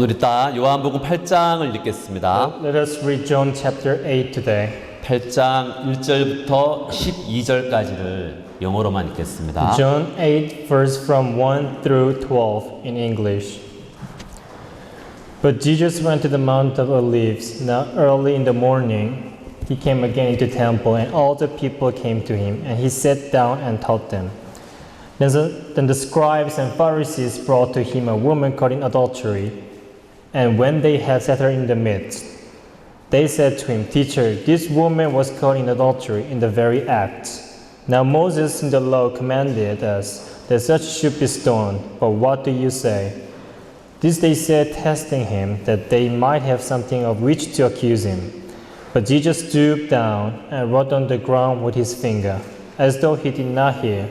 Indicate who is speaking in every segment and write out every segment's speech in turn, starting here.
Speaker 1: 오늘 이따 요한복음 8장을 읽겠습니다.
Speaker 2: Let us read John chapter 8 today.
Speaker 1: 8장 1절부터 12절까지를 영어로만 읽겠습니다.
Speaker 2: John 8 verse from 1 through 12 in English. But Jesus went to the Mount of Olives. Now early in the morning, he came again into the temple, and all the people came to him, and he sat down and taught them. Then the scribes and Pharisees brought to him a woman caught in adultery, and when they had set her in the midst, they said to him, "Teacher, this woman was caught in adultery in the very act. Now Moses in the law commanded us that such should be stoned, but what do you say?" This they said, testing him, that they might have something of which to accuse him. But Jesus stooped down and wrote on the ground with his finger, as though he did not hear.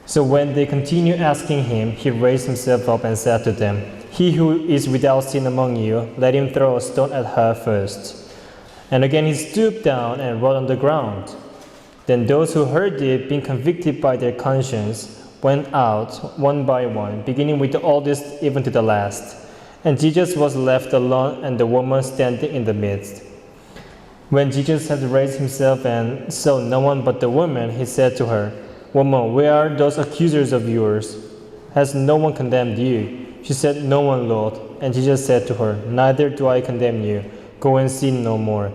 Speaker 2: So when they continued asking him, he raised himself up and said to them, "He who is without sin among you, let him throw a stone at her first." And again he stooped down and wrote on the ground. Then those who heard it, being convicted by their conscience, went out one by one, beginning with the oldest even to the last. And Jesus was left alone, and the woman standing in the midst. When Jesus had raised himself and saw no one but the woman, he said to her, "Woman, where are those accusers of yours? Has no one condemned you?" She said, "No one, Lord." And Jesus said to her, "Neither do I condemn you. Go and sin no more."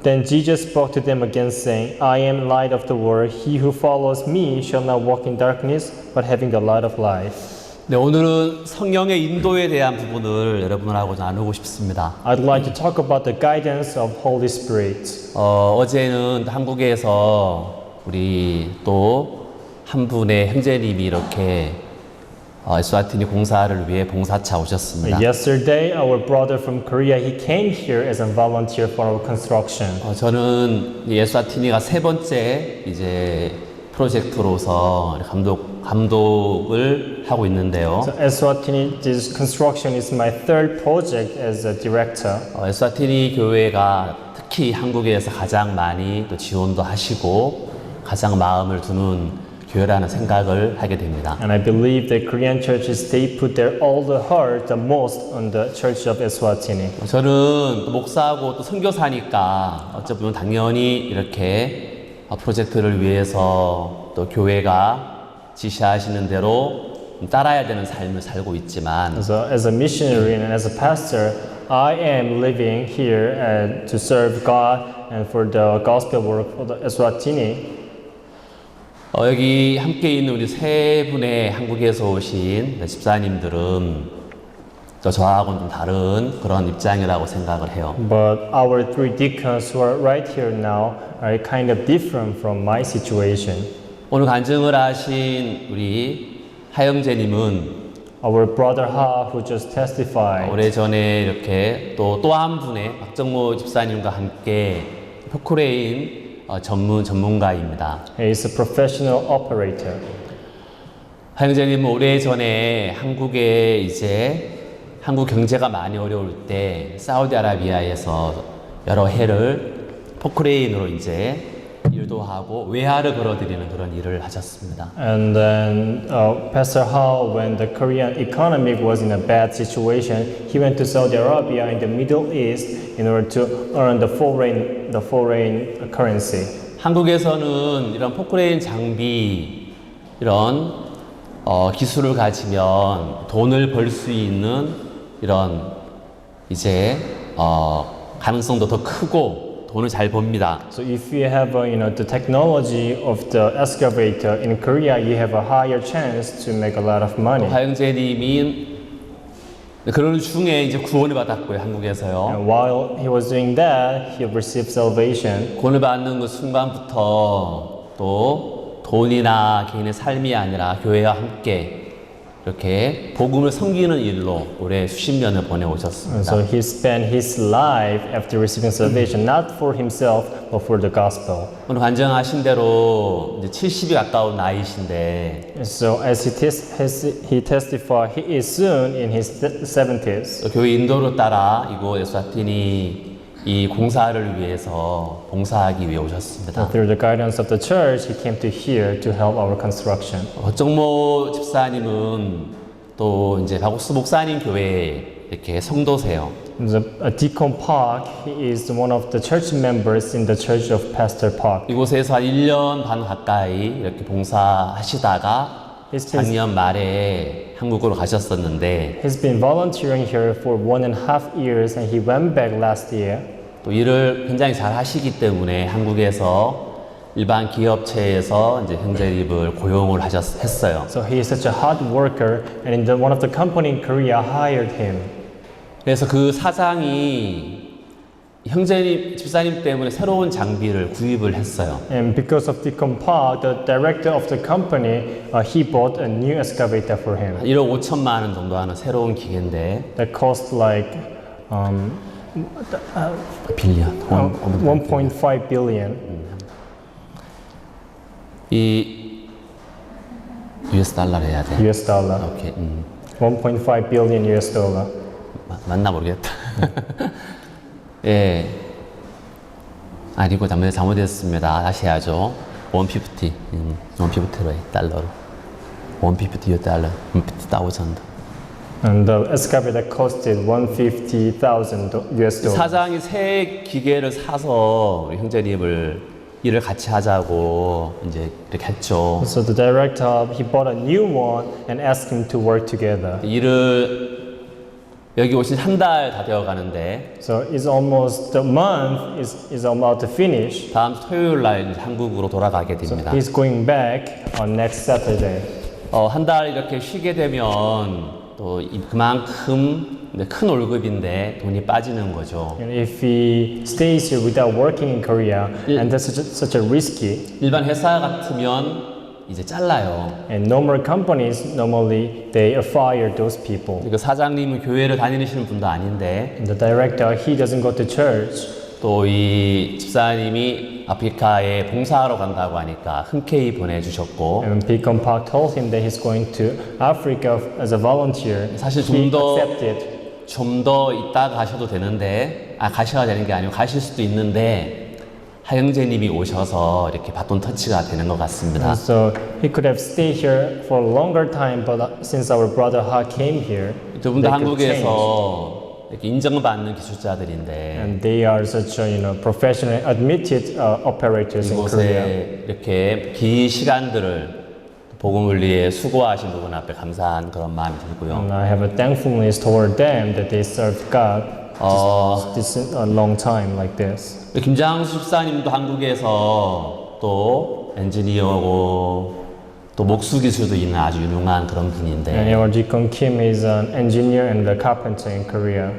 Speaker 2: Then Jesus spoke to them again, saying, "I am light of the world. He who follows me shall not walk in darkness, but having the light of life."
Speaker 1: 네, 오늘은 성령의 인도에 대한 부분을 여러분하고 나누고 싶습니다.
Speaker 2: I'd like to talk about the guidance of Holy Spirit.
Speaker 1: 어제는 한국에서 우리 또 한 분의 형제님이 이렇게 에스와티니 공사를 위해 봉사차 오셨습니다.
Speaker 2: Yesterday, our brother from Korea, he came here as a volunteer for our construction.
Speaker 1: 저는 에스와티니가 세 번째 이제 프로젝트로서 감독을 하고 있는데요.
Speaker 2: So Eswatini, this construction is my third project as a director.
Speaker 1: 에스와티니 교회가 특히 한국에서 가장 많이 또 지원도 하시고 가장 마음을 두는 교회라는 생각을 하게 됩니다.
Speaker 2: And I believe that Korean churches, they put their all the heart the most on the Church of Eswatini.
Speaker 1: 저는 또 목사하고 또 선교사니까 어찌 보면 당연히 이렇게 프로젝트를 위해서 또 교회가 지시하시는 대로 따라야 되는 삶을 살고 있지만
Speaker 2: So as a missionary and as a pastor, I am living here to serve God and for the gospel work for the Eswatini.
Speaker 1: 여기 함께 있는 우리 세 분의 한국에서 오신 집사님들은 또 저하고는 좀 다른 그런 입장이라고 생각을 해요.
Speaker 2: But our three deacons who are right here now are kind of different from my situation.
Speaker 1: 오늘 간증을 하신 우리 하영재님은
Speaker 2: Our brother Ha, who just testified,
Speaker 1: 오래전에 이렇게 또 한 분의 박정모 집사님과 함께 포크레인 전문가입니다.
Speaker 2: he is a professional operator.
Speaker 1: 하영재님은 오래전에 한국에 이제 한국 경제가 많이 어려울 때 사우디아라비아에서 여러 해를 포크레인으로 이제 일도 하고 외화를 걸어드리는 그런 일을 하셨습니다.
Speaker 2: And then Pastor Ha, when the Korean economy was in a bad situation, he went to Saudi Arabia in the Middle East in order to earn the foreign currency.
Speaker 1: 한국에서는 이런 포크레인 장비 이런 기술을 가지면 돈을 벌 수 있는 이런 이제 가능성도 더 크고 돈을 잘 법니다.
Speaker 2: So if you have the technology of the excavator in Korea, you have a higher chance to make a lot of money.
Speaker 1: 하영재님이 그런 중에 이제 구원을 받았고요, 한국에서요.
Speaker 2: And while he was doing that, he received salvation.
Speaker 1: 구원을 받는 그 순간부터 또 돈이나 개인의 삶이 아니라 교회와 함께 이렇게 복음을 섬기는 일로 올해 수십 년을 보내오셨습니다.
Speaker 2: So he spent his life after receiving salvation, not for himself, but for the gospel.
Speaker 1: 오늘 간증하신 대로 이제 70이 가까운 나이신데
Speaker 2: So as he testified, he is soon in his 70s.
Speaker 1: 교회 인도를 따라 이곳 에스와티니 이 공사를 위해서 봉사하기 위해 오셨습니다.
Speaker 2: Through the guidance of the church, he came to here to help our construction.
Speaker 1: 박정모 집사님은 또 이제 박옥수 목사님 교회 이렇게 성도세요.
Speaker 2: Deacon Park, he is one of the church members in the church of Pastor Park.
Speaker 1: 이곳에서 한 1년 반 가까이 이렇게 봉사하시다가 작년 말에 한국으로 가셨었는데
Speaker 2: He's been volunteering here for 1.5 years and he went back last year.
Speaker 1: 또 일을 굉장히 잘 하시기 때문에 한국에서 일반 기업체에서 이제 형제립을 고용을 했어요.
Speaker 2: So he is such a hard worker and one of the company in Korea hired him.
Speaker 1: 그래서 그 사장이 형제님, 집사님 때문에 새로운 장비를 구입을 했어요.
Speaker 2: And because of Deacon Park, the director of the company, he bought a new excavator for him.
Speaker 1: 1억 5천만 원 정도 하는 새로운 기계인데
Speaker 2: That cost like
Speaker 1: 빌리언
Speaker 2: 1.5 billion.
Speaker 1: 이 US 달러로 해야 돼.
Speaker 2: US dollar.
Speaker 1: 오케이.
Speaker 2: 1.5 billion US dollar.
Speaker 1: 맞나 모르겠다. 예. 아니고 잘못했습니다. 다시 해야죠. 150. 150로 해. 달러로. 150 US 달러. 150,000.
Speaker 2: And the excavator costed 150,000 US dollar.
Speaker 1: 사장이 새 기계를 사서 우리 형제님을 일을 같이 하자고 이제 이렇게 했죠.
Speaker 2: So the director, he bought a new one and asked him to work together.
Speaker 1: 일을 여기 오신 한 달 다 되어 가는데
Speaker 2: So it's almost the month is about to finish.
Speaker 1: 다음 토요일 날 이제 한국으로 돌아가게 됩니다.
Speaker 2: He's going back on next Saturday.
Speaker 1: 한 달 이렇게 쉬게 되면 또 그만큼 큰 월급인데 돈이 빠지는 거죠.
Speaker 2: And if he stays here without working in Korea, and that's such a risky.
Speaker 1: 일반 회사 같으면 이제 잘라요.
Speaker 2: And normal companies normally they fire those people.
Speaker 1: 그 사장님은 교회를 다니시는 분도 아닌데
Speaker 2: And the director, he doesn't go to church.
Speaker 1: 또 이 집사님이 아프리카에 봉사하러 간다고 하니까 흔쾌히 보내주셨고
Speaker 2: And Deacon Park told him that he's going to Africa as a volunteer.
Speaker 1: 사실
Speaker 2: He
Speaker 1: 좀
Speaker 2: accepted.
Speaker 1: 더 있다가 가셔도 되는데 가셔야 되는 게 아니고 가실 수도 있는데 하영재님이 오셔서 이렇게 바톤 터치가 되는 것 같습니다.
Speaker 2: So he could have stayed here for a longer time, but since our brother Ha came here,
Speaker 1: 두 분 다
Speaker 2: they could change.
Speaker 1: 한국에서 이렇게 인정받는 기술자들인데
Speaker 2: And they are such a professional admitted operators in Korea.
Speaker 1: 이곳에 이렇게 긴 시간들을 복음을 위해 수고하신 부분 앞에 감사한 그런 마음이 들고요.
Speaker 2: And I have a thankfulness toward them that they served God this a long time like this.
Speaker 1: 김장수 집사님도 한국에서 또 엔지니어고 또 목수 기술도 있는 아주 유명한 그런
Speaker 2: And
Speaker 1: 분인데
Speaker 2: our Deacon Kim is an engineer and a carpenter in Korea.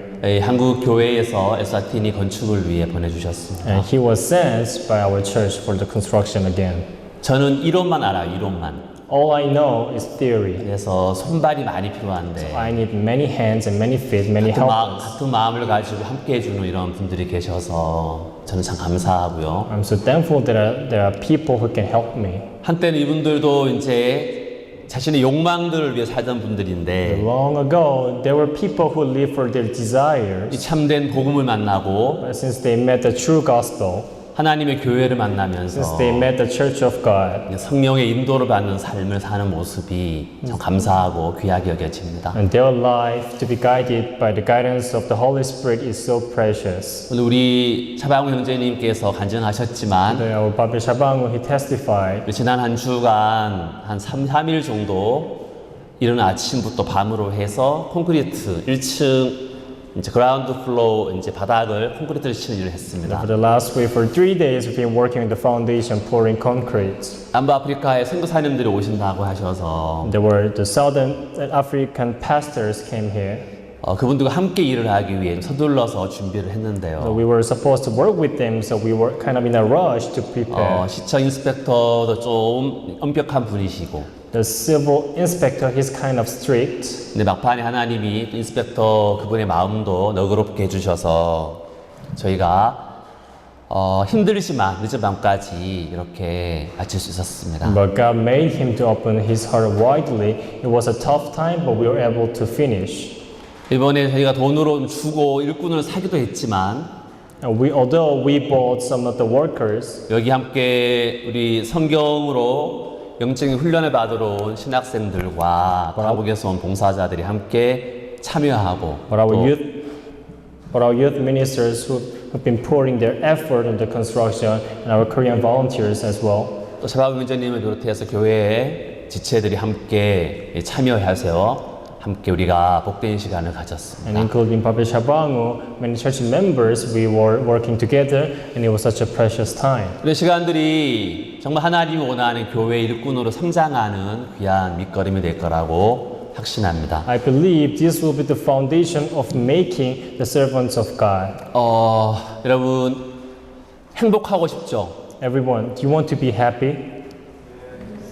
Speaker 1: 한국 교회에서 에스와티니 건축을 위해 보내주셨습니다.
Speaker 2: And he was sent by our church for the construction again.
Speaker 1: 저는 이론만 알아요, 이론만.
Speaker 2: All I know is theory.
Speaker 1: 그래서 손발이 많이 필요한데
Speaker 2: I need many hands and many feet, many helpers.
Speaker 1: 같은 마음을 가지고 함께 해주는 이런 분들이 계셔서 저는 참 감사하고요.
Speaker 2: I'm so thankful that there are people who can help me.
Speaker 1: 한때는 이분들도 이제 자신의 욕망들을 위해 살던 분들인데
Speaker 2: Long ago, there were people who lived for their
Speaker 1: 이
Speaker 2: desires.
Speaker 1: 참된 복음을 만나고
Speaker 2: But since they met the true gospel,
Speaker 1: 하나님의 교회를 만나면서
Speaker 2: since they met the church of God,
Speaker 1: 성령의 인도를 받는 삶을 사는 모습이 참 감사하고 귀하게 여겨집니다.
Speaker 2: and their life to be guided by the guidance of the Holy Spirit is so precious.
Speaker 1: 오늘 우리 차방우 형제님께서 간증하셨지만
Speaker 2: Our Papa Shabangu, he testified
Speaker 1: 지난 한 주간 한 3일 정도 이른 아침부터 밤으로 해서 콘크리트 1층 이제 그라운드 플로어 이제 바닥을 콘크리트를 치는 일을 했습니다.
Speaker 2: for the last week. For 3 days, we've been working on the foundation, pouring concrete.
Speaker 1: 남부 아프리카에 선교사님들이 오신다고 하셔서
Speaker 2: There were the Southern African pastors came here.
Speaker 1: 그분들과 함께 일을 하기 위해 서둘러서 준비를
Speaker 2: So
Speaker 1: 했는데요.
Speaker 2: we were supposed to work with them, so we were kind of in a rush to prepare.
Speaker 1: 시청 인스펙터도 좀 엄격한 분이시고
Speaker 2: The civil inspector, he's kind of strict.
Speaker 1: 근데 막판에 하나님이 인스펙터 그분의 마음도 너그럽게 해주셔서 저희가 힘들지만 늦은 밤까지 이렇게 마칠 수 있었습니다.
Speaker 2: But God made him to open his heart widely. It was a tough time, but we were able to finish.
Speaker 1: 이번에 저희가 돈으로 좀 주고 일꾼을 사기도 했지만
Speaker 2: And although we bought some of the workers,
Speaker 1: 여기 함께 우리 성경으로 영적인 훈련을 받으러 온 신학생들과 감옥에서 온 봉사자들이 함께 참여하고
Speaker 2: But
Speaker 1: 또
Speaker 2: our youth ministers who have been pouring their effort into construction and our Korean volunteers as well.
Speaker 1: 또 제박 위원장님을 비롯해서 교회의 지체들이 함께 참여하세요. 함께 우리가 복된 시간을
Speaker 2: And
Speaker 1: 가졌습니다.
Speaker 2: including Papa Shabangu, many church members, we were working together and it was such a precious time.
Speaker 1: 우리 시간들이 정말 하나님이 원하는 교회 일꾼으로 성장하는 귀한 밑거름이 될 거라고 확신합니다.
Speaker 2: I believe this will be the foundation of making the servants of God.
Speaker 1: 여러분 행복하고 싶죠?
Speaker 2: Everyone, do you want to be happy?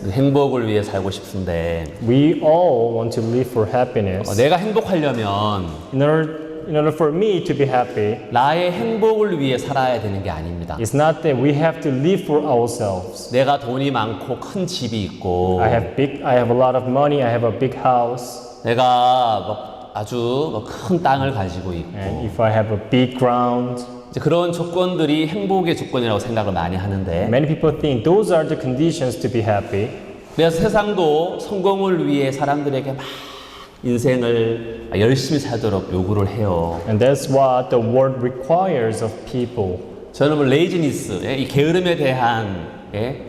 Speaker 1: 행복을 위해 살고 싶은데
Speaker 2: We all want to live for happiness.
Speaker 1: 내가 행복하려면
Speaker 2: In order for me to be happy,
Speaker 1: 나의 행복을 위해 살아야 되는 게 아닙니다.
Speaker 2: it's not that we have to live for ourselves.
Speaker 1: 내가 돈이 많고 큰 집이 있고
Speaker 2: I have a lot of money, I have a big house,
Speaker 1: 내가 아주 큰 땅을 가지고
Speaker 2: and
Speaker 1: 있고
Speaker 2: if I have a big ground.
Speaker 1: 이제 그런 조건들이 행복의 조건이라고 생각을 많이 하는데
Speaker 2: Many people think those are the conditions to be happy.
Speaker 1: 그래서 세상도 성공을 위해 사람들에게 막 인생을 열심히 살도록 요구를 해요.
Speaker 2: And that's what the world requires of people.
Speaker 1: 저는 뭐 레이지니스, 이 게으름에 대한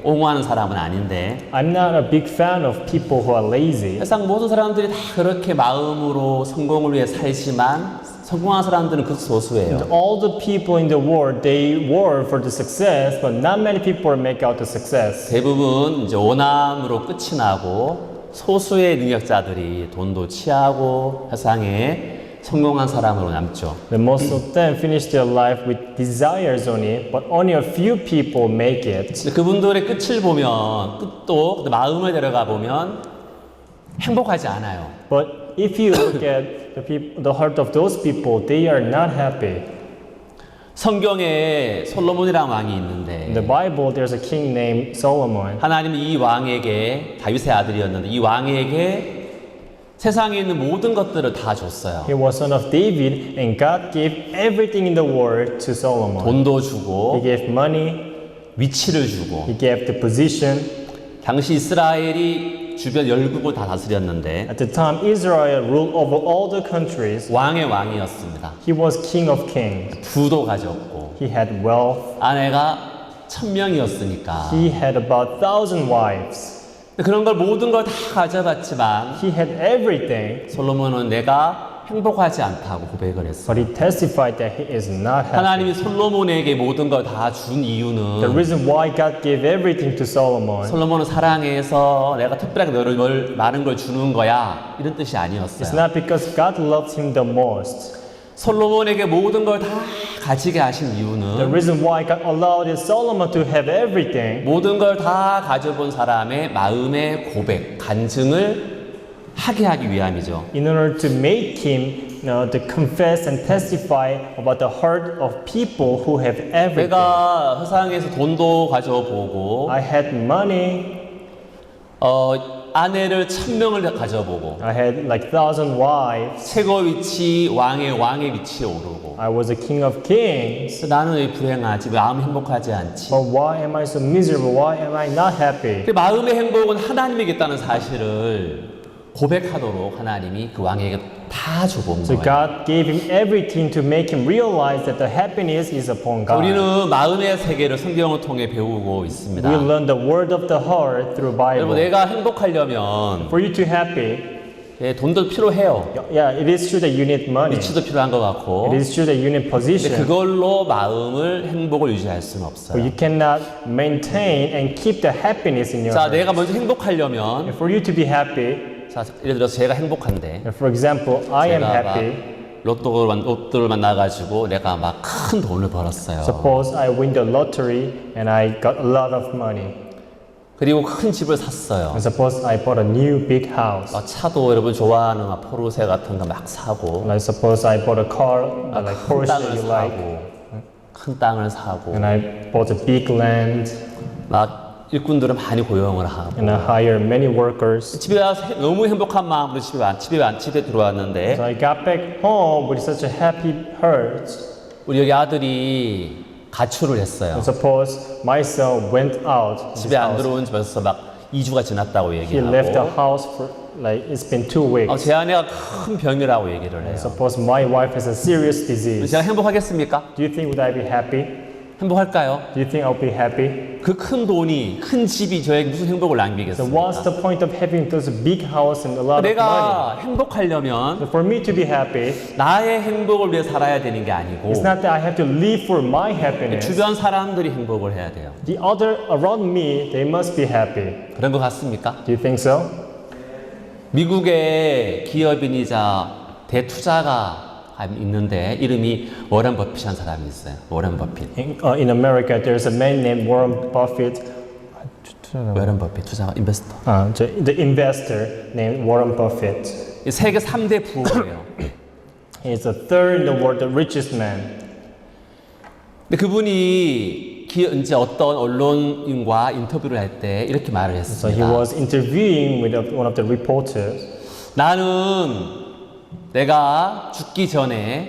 Speaker 1: 옹호하는 사람은 아닌데
Speaker 2: I'm not a big fan of people who are lazy.
Speaker 1: 세상 모든 사람들이 다 그렇게 마음으로 성공을 위해 살지만 성공한 사람들은 극소수예요.
Speaker 2: All the people in the world, they work for the success, but not many people make out the success.
Speaker 1: 대부분 이제 오남으로 끝이 나고 소수의 능력자들이 돈도 취하고 세상에 성공한 사람으로 남죠.
Speaker 2: The most of them finish their life with desires only, but only a few people make it.
Speaker 1: 근데 그분들의 끝을 보면 끝도 마음을 데려가 보면 행복하지 않아요.
Speaker 2: But if you look at the heart of those people, they are not happy.
Speaker 1: 성경에 솔로몬이라는 왕이 있는데
Speaker 2: In the Bible, there's a king named Solomon.
Speaker 1: 하나님이 이 왕에게 다윗의 아들이었는데 이 왕에게 세상에 있는 모든 것들을 다 줬어요.
Speaker 2: He was son of David, and God gave everything in the world to Solomon.
Speaker 1: 돈도
Speaker 2: He
Speaker 1: 주고
Speaker 2: gave money,
Speaker 1: 위치를 주고
Speaker 2: he gave the position.
Speaker 1: 당시 이스라엘이 주변 열국을 다 다스렸는데
Speaker 2: At the time, Israel ruled over all the countries.
Speaker 1: 왕의 왕이었습니다.
Speaker 2: He was king of kings.
Speaker 1: 부도 가졌고
Speaker 2: He had wealth.
Speaker 1: 아내가 1000명이었으니까
Speaker 2: He had about 1,000 wives.
Speaker 1: 그런 걸 모든 걸 다 가져갔지만
Speaker 2: He had everything,
Speaker 1: 솔로몬은 내가 행복하지 않다고 고백을 했어요.
Speaker 2: but he testified that he is not happy.
Speaker 1: 하나님이 솔로몬에게 모든 걸 다 준
Speaker 2: The
Speaker 1: 이유는
Speaker 2: reason why God gave everything to Solomon
Speaker 1: 솔로몬을 사랑해서 내가 특별하게 너를 많은 걸 주는 거야 이런 뜻이
Speaker 2: is
Speaker 1: 아니었어요.
Speaker 2: not because God loved him the most.
Speaker 1: 솔로몬에게 모든 걸 다 가지게 하신
Speaker 2: The
Speaker 1: 이유는
Speaker 2: reason why God allowed Solomon to have everything
Speaker 1: 모든 걸 다 가져본 사람의 마음의 고백, 간증을 하게 하기 위함이죠.
Speaker 2: in order to make him to confess and testify about the heart of people who have everything.
Speaker 1: 내가 세상에서 돈도 가져보고
Speaker 2: I had money,
Speaker 1: 아내를 1000명을 가져보고
Speaker 2: I had like 1,000 wives,
Speaker 1: 최고 위치 왕의 위치에 오르고
Speaker 2: I was a king of kings.
Speaker 1: 나는 왜 불행하지? 왜 마음이 행복하지 않지?
Speaker 2: But why am I so miserable? Why am I not happy?
Speaker 1: 그 마음의 행복은 하나님에게있다는 사실을 고백하도록 하나님이 그 왕에게 다 줘본
Speaker 2: So
Speaker 1: 거예요.
Speaker 2: God gave him everything to make him realize that the happiness is upon God.
Speaker 1: 우리는 마음의 세계를 성경을 통해 배우고 있습니다.
Speaker 2: We learn the word of the heart through
Speaker 1: 여러분
Speaker 2: Bible.
Speaker 1: 내가 행복하려면
Speaker 2: For you to happy,
Speaker 1: 돈도 필요해요.
Speaker 2: yeah, it is true that you need money.
Speaker 1: 위치도 필요한 것 같고
Speaker 2: It is true that you need
Speaker 1: 근데
Speaker 2: position.
Speaker 1: 그걸로 마음을 행복을 유지할 수는
Speaker 2: But
Speaker 1: 없어요.
Speaker 2: you cannot maintain and keep the happiness in your
Speaker 1: 자,
Speaker 2: heart.
Speaker 1: 내가 먼저 행복하려면
Speaker 2: And for you to be happy,
Speaker 1: 자, 예를 들어서 제가 행복한데
Speaker 2: for example, I am
Speaker 1: 제가
Speaker 2: happy.
Speaker 1: 로또를 만나가지고 내가 막 큰 돈을 벌었어요.
Speaker 2: Suppose I win the lottery and I got a lot of money.
Speaker 1: 그리고 큰 집을 샀어요.
Speaker 2: And suppose I bought a new big house.
Speaker 1: 차도 여러분 좋아하는 막 포르쉐 같은 거 막 사고
Speaker 2: Like suppose I bought a car like
Speaker 1: 큰
Speaker 2: Porsche
Speaker 1: 땅을
Speaker 2: you like,
Speaker 1: 사고 큰 땅을 사고
Speaker 2: and I bought a big land,
Speaker 1: 막 일꾼들을 많이 고용을 하고
Speaker 2: and I hired many workers.
Speaker 1: 집에 와서 너무 행복한 마음으로 집에 들어왔는데
Speaker 2: So I got back home with such a happy heart.
Speaker 1: 우리 여기 아들이 가출을 했어요.
Speaker 2: And suppose my son went out. His
Speaker 1: 집에 안
Speaker 2: house.
Speaker 1: 들어온 지 벌써 막 2주가 지났다고
Speaker 2: He
Speaker 1: 얘기를
Speaker 2: left the
Speaker 1: 하고
Speaker 2: house for like it's been 2 weeks.
Speaker 1: 제 아내가 큰 병이라고 얘기를 해요.
Speaker 2: Suppose my wife has a serious disease.
Speaker 1: 제가 행복하겠습니까?
Speaker 2: Do you think would I be happy?
Speaker 1: 행복할까요?
Speaker 2: Do you think I'll be happy?
Speaker 1: 그 큰 돈이, 큰 집이 저에게 무슨 행복을
Speaker 2: So
Speaker 1: 남기겠습니까?
Speaker 2: what's the point of having this big house and a lot of money?
Speaker 1: 내가 행복하려면
Speaker 2: So for me to be happy,
Speaker 1: 나의 행복을 위해 살아야 되는 게
Speaker 2: it's
Speaker 1: 아니고
Speaker 2: not that I have to live for my happiness.
Speaker 1: 주변 사람들이 행복을 해야 돼요.
Speaker 2: The other around me, they must be happy.
Speaker 1: 그런 것 같습니까?
Speaker 2: Do you think so?
Speaker 1: 미국의 기업인이자 대투자가 있는데 이름이 워런 버핏이라는 사람이 있어요. 워런 버핏.
Speaker 2: In America, there's a man named Warren Buffett.
Speaker 1: 워런 버핏 투자가 인베스터.
Speaker 2: The investor named Warren Buffett.
Speaker 1: 세계 3대 부호예요.
Speaker 2: He's the third in the world, the richest man.
Speaker 1: 근데 그분이 이제 어떤 언론인과 인터뷰를 할 때 이렇게 말을
Speaker 2: So he
Speaker 1: 했습니다.
Speaker 2: was interviewing with one of the reporters.
Speaker 1: 나는 내가 죽기 전에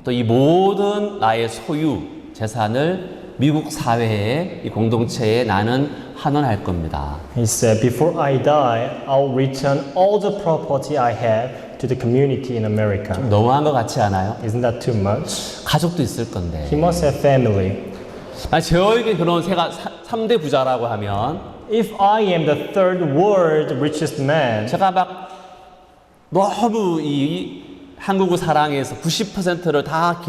Speaker 1: 또 이 모든 나의 소유, 재산을 미국 사회에, 이 공동체에 나는 환원할 겁니다.
Speaker 2: He said, before I die, I'll return all the property I have to the community in America.
Speaker 1: 너무한 것 같지 않아요?
Speaker 2: Isn't that too much?
Speaker 1: 가족도 있을 건데.
Speaker 2: He must have family.
Speaker 1: 저에게 그런 3대 부자라고 하면
Speaker 2: If I am the third world richest man,
Speaker 1: 제가 막 너무 이 한국을 사랑해서 90%를 다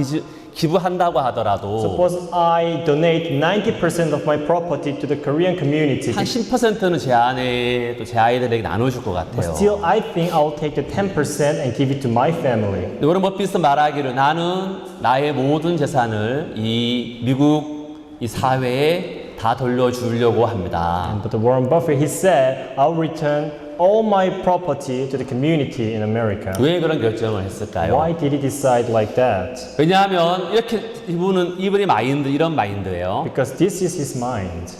Speaker 1: 기부한다고 하더라도
Speaker 2: suppose I donate 90% of my property to the Korean community.
Speaker 1: 한 10%는 제 아내 또 제 아이들에게 나눠줄 것
Speaker 2: But
Speaker 1: 같아요.
Speaker 2: still, I think I'll take the 10% and give it to my family.
Speaker 1: 워런 버핏은 말하기를 나는 나의 모든 재산을 이 미국 이 사회에 다 돌려주려고 합니다.
Speaker 2: But the Warren Buffett, he said, I'll return all my property to the community in America.
Speaker 1: 왜 그런 결정을 했을까요?
Speaker 2: Why did he decide like that?
Speaker 1: 왜냐하면 이렇게 이분의 마인드 이런 마인드예요.
Speaker 2: Because this is his mind.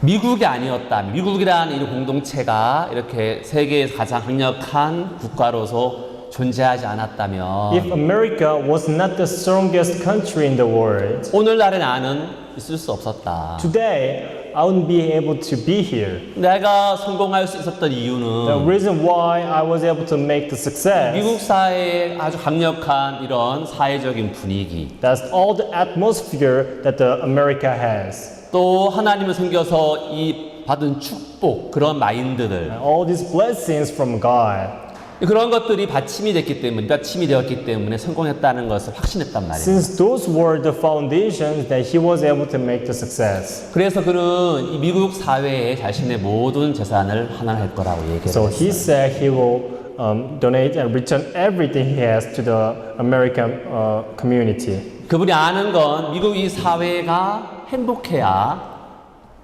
Speaker 1: 미국이 아니었다면 미국이라는 이 공동체가 이렇게 세계에서 가장 강력한 국가로서 존재하지 않았다면
Speaker 2: If America was not the strongest country in the world,
Speaker 1: 오늘날의 나는 있을 수 없었다.
Speaker 2: today I wouldn't be able to be here.
Speaker 1: 내가 성공할 수 있었던
Speaker 2: The
Speaker 1: 이유는
Speaker 2: reason why I was able to make the success,
Speaker 1: 미국 사회의 아주 강력한 이런 사회적인 분위기
Speaker 2: that's all the atmosphere that the America has.
Speaker 1: 또 하나님을 섬겨서 이 받은 축복 그런 마인드들
Speaker 2: And all these blessings from God.
Speaker 1: 그런 것들이 받침이 되었기 때문에 성공했다는 것을 확신했단 말이에요.
Speaker 2: Since those were the foundations that he was able to make the success.
Speaker 1: 그래서 그는 이 미국 사회에 자신의 모든 재산을 환원할 거라고 얘기를
Speaker 2: So he
Speaker 1: 했어요.
Speaker 2: said he will donate and return everything he has to the American community.
Speaker 1: 그분이 아는 건 미국 이 사회가 행복해야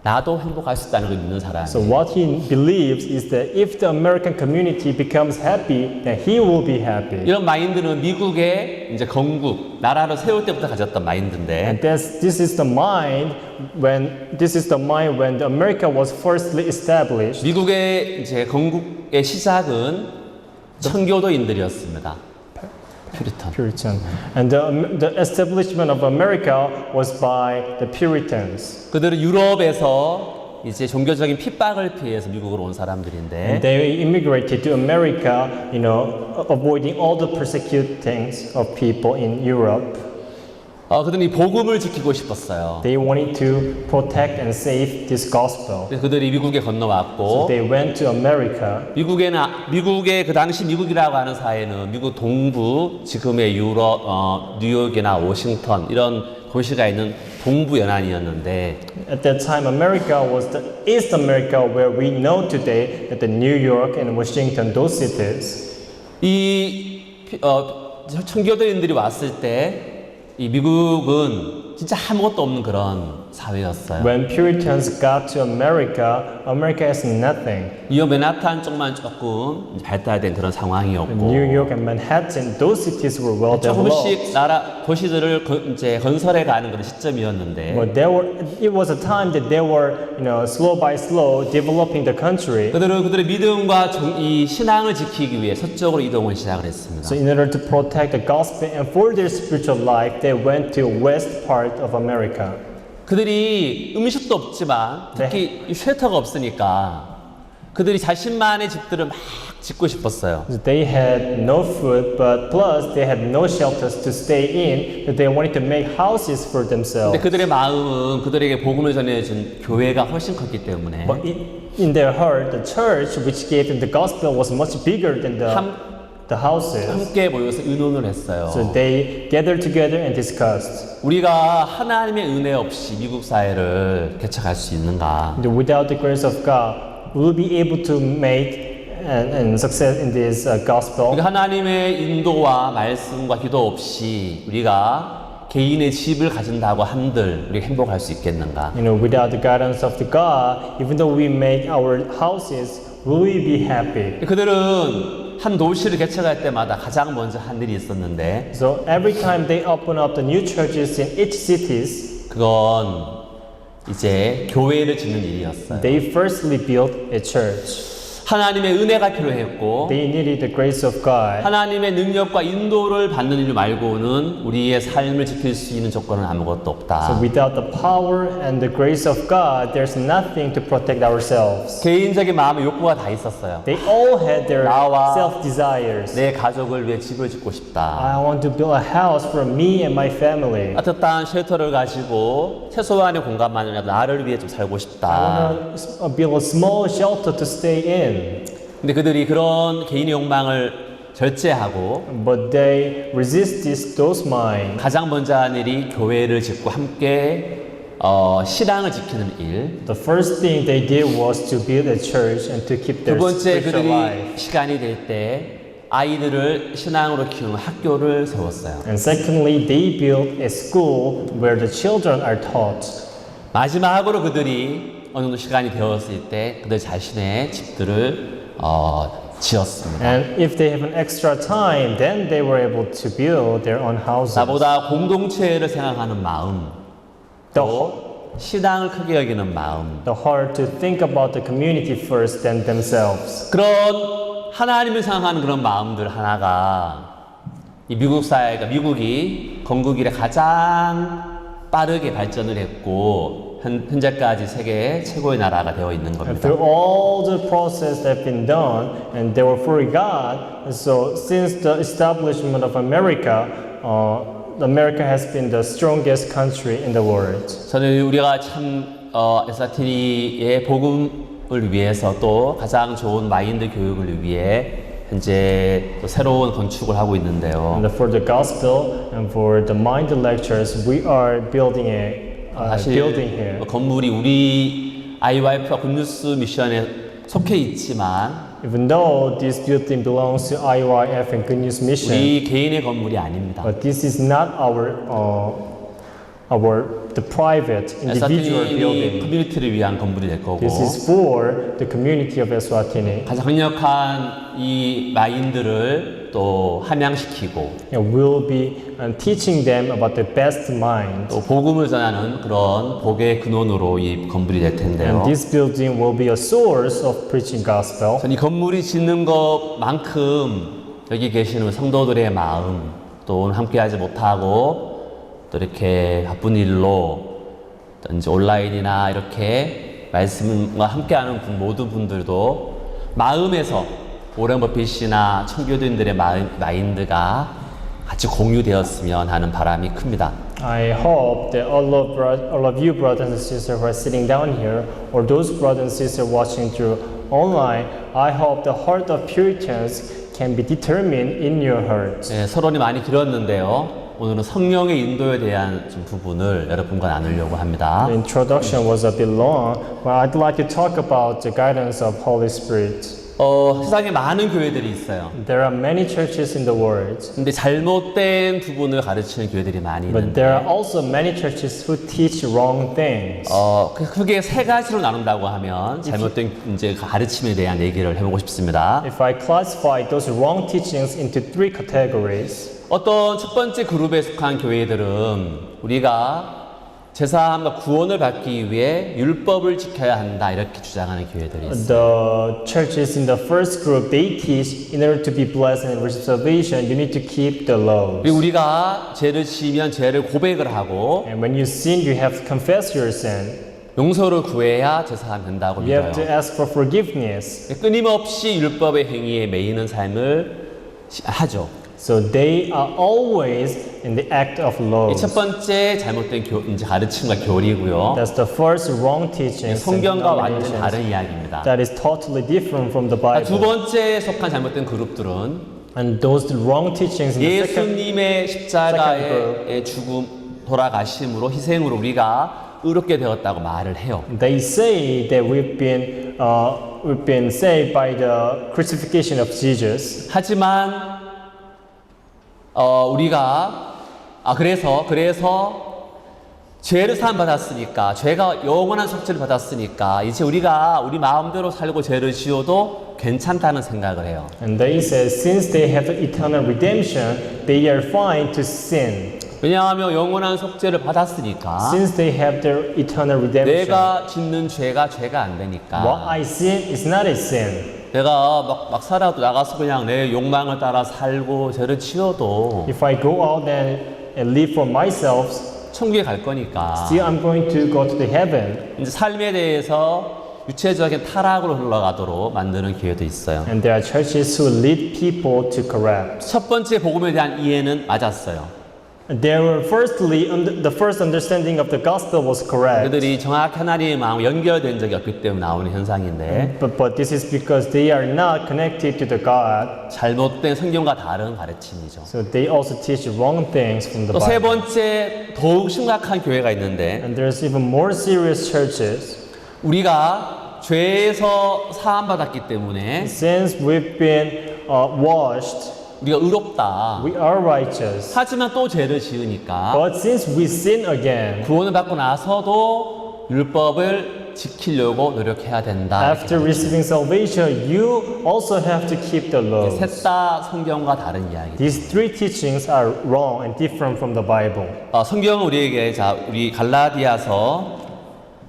Speaker 1: 나도 행복할 수 있다는 걸 믿는 사람이에요.
Speaker 2: So what he believes is that if the American community becomes happy, then he will be happy.
Speaker 1: 이런 마인드는 미국의 이제 건국, 나라를 세울 때부터 가졌던 마인드인데
Speaker 2: And this is the mind when the America was firstly established.
Speaker 1: 미국의 이제 건국의 시작은 청교도인들이었습니다. 퓨리턴.
Speaker 2: Puritan. And the establishment of America was by the Puritans.
Speaker 1: 그들은 유럽에서 이제 종교적인 핍박을 피해서 미국으로 온 사람들인데
Speaker 2: They immigrated to America, avoiding all the persecutings of people in Europe.
Speaker 1: 그들은 이 복음을 지키고 싶었어요.
Speaker 2: They wanted to protect and save this gospel.
Speaker 1: 그래서 그들이 미국에 건너왔고
Speaker 2: They went to America.
Speaker 1: 미국의 그 당시 미국이라고 하는 사회는 미국 동부 지금의 유럽 뉴욕이나 워싱턴 이런 도시가 있는 동부 연안이었는데
Speaker 2: At that time, America was the East America where we know today that the New York and Washington, those cities.
Speaker 1: 청교도인들이 왔을 때 이 미국은 진짜 아무것도 없는 그런 사회였어요.
Speaker 2: When Puritans got to America, America has nothing.
Speaker 1: 뉴욕 맨하탄 쪽만 조금 발달된 그런 상황이었고
Speaker 2: New York and Manhattan, those cities were well developed.
Speaker 1: 조금씩 도시들을 이제 건설해 가는 그런 시점이었는데
Speaker 2: But it was a time that they were, slow by slow developing the country.
Speaker 1: 그들의 믿음과 이 신앙을 지키기 위해 서쪽으로 이동을 시작을 했습니다.
Speaker 2: So in order to protect the gospel and for their spiritual life, they went to west part of America.
Speaker 1: 그들이 음식도 없지만 특히 이 쉘터가 없으니까 그들이 자신만의 집들을 막 짓고 싶었어요.
Speaker 2: They had no food, but plus they had no shelters to stay in, but they wanted to make houses for
Speaker 1: 근데
Speaker 2: themselves.
Speaker 1: 그들의 마음은 그들에게 복음을 전해준 교회가 훨씬 컸기 때문에
Speaker 2: But in their heart, the church which gave them the gospel was much bigger than the houses.
Speaker 1: 함께 모여서 의논을 했어요.
Speaker 2: So they gathered together and discussed.
Speaker 1: 우리가 하나님의 은혜 없이 미국 사회를 개척할 수 있는가?
Speaker 2: Without the grace of God, will we be able to make and success in this gospel?
Speaker 1: 우리가 하나님의 인도와 말씀과 기도 없이 우리가 개인의 집을 가진다고 한들 우리가 행복할 수 있겠는가?
Speaker 2: You know, without the guidance of the God, even though we make our houses, will we be happy?
Speaker 1: 그들은 한 도시를 개척할 때마다 가장 먼저 한 일이 있었는데
Speaker 2: So every time they open up the new churches in each cities,
Speaker 1: 그건 이제 교회를 짓는 일이었어요.
Speaker 2: they firstly built a church.
Speaker 1: 하나님의 은혜가 필요했고
Speaker 2: They needed the grace of God.
Speaker 1: 하나님의 능력과 인도를 받는 일 말고는 우리의 삶을 지킬 수 있는 조건은 아무것도
Speaker 2: So
Speaker 1: 없다.
Speaker 2: without the power and the grace of God, there's nothing to protect ourselves.
Speaker 1: 개인적인 마음의 욕구가 다 있었어요.
Speaker 2: They all had their
Speaker 1: 나와
Speaker 2: self-desires.
Speaker 1: 내 가족을 위해 집을 짓고 싶다.
Speaker 2: I want to build a house for me and my family.
Speaker 1: 따뜻한 쉘터를 가지고 최소한의 공간만이라도 나를 위해 좀 살고
Speaker 2: I
Speaker 1: 싶다.
Speaker 2: want to build a small shelter to stay in.
Speaker 1: 근데 그들이 그런 개인의 욕망을 절제하고
Speaker 2: But they resist those minds.
Speaker 1: 가장 먼저 한 일이 교회를 짓고 함께 신앙을 지키는 일.
Speaker 2: The first thing they did was to build a church and to keep
Speaker 1: 두
Speaker 2: their
Speaker 1: 번째
Speaker 2: spiritual
Speaker 1: 그들이
Speaker 2: life.
Speaker 1: 시간이 될 때 아이들을 신앙으로 키우는 학교를 세웠어요.
Speaker 2: And secondly, they built a school where the children are taught.
Speaker 1: 마지막으로 그들이 어느 정도 시간이 되었을 때 그들 자신의 집들을 지었습니다.
Speaker 2: And if they have an extra time, then they were able to build their own houses.
Speaker 1: 나보다 공동체를 생각하는 마음,
Speaker 2: The,
Speaker 1: 또 신앙을 크게 여기는 마음,
Speaker 2: the heart to think about the community first than themselves.
Speaker 1: 그런 하나님을 생각하는 그런 마음들 하나가 이 미국 사회가 미국이 건국 이래 가장 빠르게 발전을 했고 현재까지 세계 최고의 나라가 되어 있는
Speaker 2: And
Speaker 1: 겁니다.
Speaker 2: through all the process that have been done, and they were for God, and so since the establishment of America, America has been the strongest country in the world.
Speaker 1: 저는 우리가 참 에스와티니의 복음을 위해서 또 가장 좋은 마인드 교육을 위해 현재 또 새로운 건축을 하고 있는데요.
Speaker 2: And for the gospel and for the mind lectures, we are building a
Speaker 1: 사실
Speaker 2: building here.
Speaker 1: 건물이 우리 IYF와 굿뉴스 미션에 속해 있지만
Speaker 2: Even though this building belongs to IYF and Good News Mission,
Speaker 1: 우리 개인의 건물이 아닙니다.
Speaker 2: but this is not the private individual
Speaker 1: 에스와티니
Speaker 2: building.
Speaker 1: 커뮤니티를 위한 건물이 될 거고
Speaker 2: This is for the community of Eswatini.
Speaker 1: 가장 강력한 이 마인드를 또 함양시키고
Speaker 2: And we'll be teaching them about the best mind.
Speaker 1: 또 복음을 전하는 그런 복의 근원으로 이 건물이 될 텐데요.
Speaker 2: And this building will be a source of preaching gospel.
Speaker 1: 전 이 건물이 짓는 것만큼 여기 계시는 성도들의 마음 또 오늘 함께하지 못하고 또 이렇게 바쁜 일로 또 이제 온라인이나 이렇게 말씀과 함께하는 모든 분들도 마음에서 오렌 버핏이나 청교도인들의 마인드가 같이 공유되었으면 하는 바람이 큽니다.
Speaker 2: I hope that all of you brothers and sisters who are sitting down here, or those brothers and sisters watching through online, I hope the heart of Puritans can be determined in your hearts.
Speaker 1: 네, 서론이 많이 길었는데요. 오늘은 성령의 인도에 대한 좀 부분을 여러분과 나누려고 합니다.
Speaker 2: The introduction was a bit long, but I'd like to talk about the guidance of Holy Spirit.
Speaker 1: 세상에 많은 교회들이 있어요.
Speaker 2: There are many churches in the world,
Speaker 1: 근데 잘못된 부분을 가르치는 교회들이 많이
Speaker 2: but
Speaker 1: 있는데
Speaker 2: there are also many churches who teach wrong things.
Speaker 1: 크게 세 가지로 나눈다고 하면 잘못된 이제 가르침에 대한 얘기를 해보고 싶습니다.
Speaker 2: If I classify those wrong teachings into three categories,
Speaker 1: 어떤 첫 번째 그룹에 속한 교회들은 우리가 제사함과 구원을 받기 위해 율법을 지켜야 한다 이렇게 주장하는 교회들이 있어요.
Speaker 2: The churches in the first group, they teach in order to be blessed and receive salvation, you need to keep the laws.
Speaker 1: 그리고 우리가 죄를 지으면 죄를 고백을 하고
Speaker 2: And when you sin, you have to confess your sin.
Speaker 1: 용서를 구해야 제사함 된다고
Speaker 2: You have to
Speaker 1: 믿어요.
Speaker 2: ask for forgiveness.
Speaker 1: 끊임없이 율법의 행위에 매이는 삶을 하죠.
Speaker 2: So they are always in the act of
Speaker 1: 이
Speaker 2: laws.
Speaker 1: 첫 번째 잘못된 이제 가르침과 교리고요.
Speaker 2: That's the first wrong teaching.
Speaker 1: 성경과 완전 다른 이야기입니다.
Speaker 2: That is totally different from the
Speaker 1: 두
Speaker 2: Bible.
Speaker 1: 번째 속한 잘못된 그룹들은
Speaker 2: And those wrong teachings in the second
Speaker 1: 예수님의 십자가의 죽음, 돌아가심으로 희생으로 우리가 의롭게 되었다고 말을 해요.
Speaker 2: they say that we've been saved by the crucifixion of Jesus.
Speaker 1: 하지만 우리가 그래서 죄를 사함 받았으니까 죄가 영원한 속죄를 받았으니까 이제 우리가 우리 마음대로 살고 죄를 지어도 괜찮다는 생각을 해요.
Speaker 2: And they say since they have eternal redemption, they are fine to sin.
Speaker 1: 왜냐하면 영원한 속죄를 받았으니까
Speaker 2: Since they have their eternal redemption,
Speaker 1: 내가 짓는 죄가 안 되니까
Speaker 2: what I sin is not a sin.
Speaker 1: 내가 막 살아도 나가서 그냥 내 욕망을 따라 살고 죄를 지어도
Speaker 2: If I go out and live for myself,
Speaker 1: 천국에 갈 거니까
Speaker 2: still I'm going to go to the heaven.
Speaker 1: 이제 삶에 대해서 유체적인 타락으로 흘러가도록 만드는 기회도 있어요.
Speaker 2: And there are churches who lead people to corrupt.
Speaker 1: 첫 번째 복음에 대한 이해는 맞았어요.
Speaker 2: There were the first understanding of the gospel was correct.
Speaker 1: 그들이 정확히 하나님의 마음과 연결된 적이 없기 때문에 나오는 현상인데
Speaker 2: But this is because they are not connected to the God.
Speaker 1: 잘못된 성경과 다른 가르침이죠.
Speaker 2: So they also teach wrong things from the
Speaker 1: 또 세
Speaker 2: Bible.
Speaker 1: 번째 더욱 심각한 교회가 있는데
Speaker 2: And there's even more serious churches.
Speaker 1: 우리가 죄에서 사함받았기 때문에
Speaker 2: Since we've been washed,
Speaker 1: 우리가 의롭다.
Speaker 2: we are righteous.
Speaker 1: 하지만 또 죄를 지으니까
Speaker 2: But since we sin again,
Speaker 1: 구원을 받고 나서도 율법을 지키려고 노력해야 된다.
Speaker 2: after receiving salvation, you also have to keep the laws.
Speaker 1: 셋 다 성경과 다른 이야기.
Speaker 2: These three teachings are wrong and different from the Bible.
Speaker 1: 성경은 우리에게 우리 갈라디아서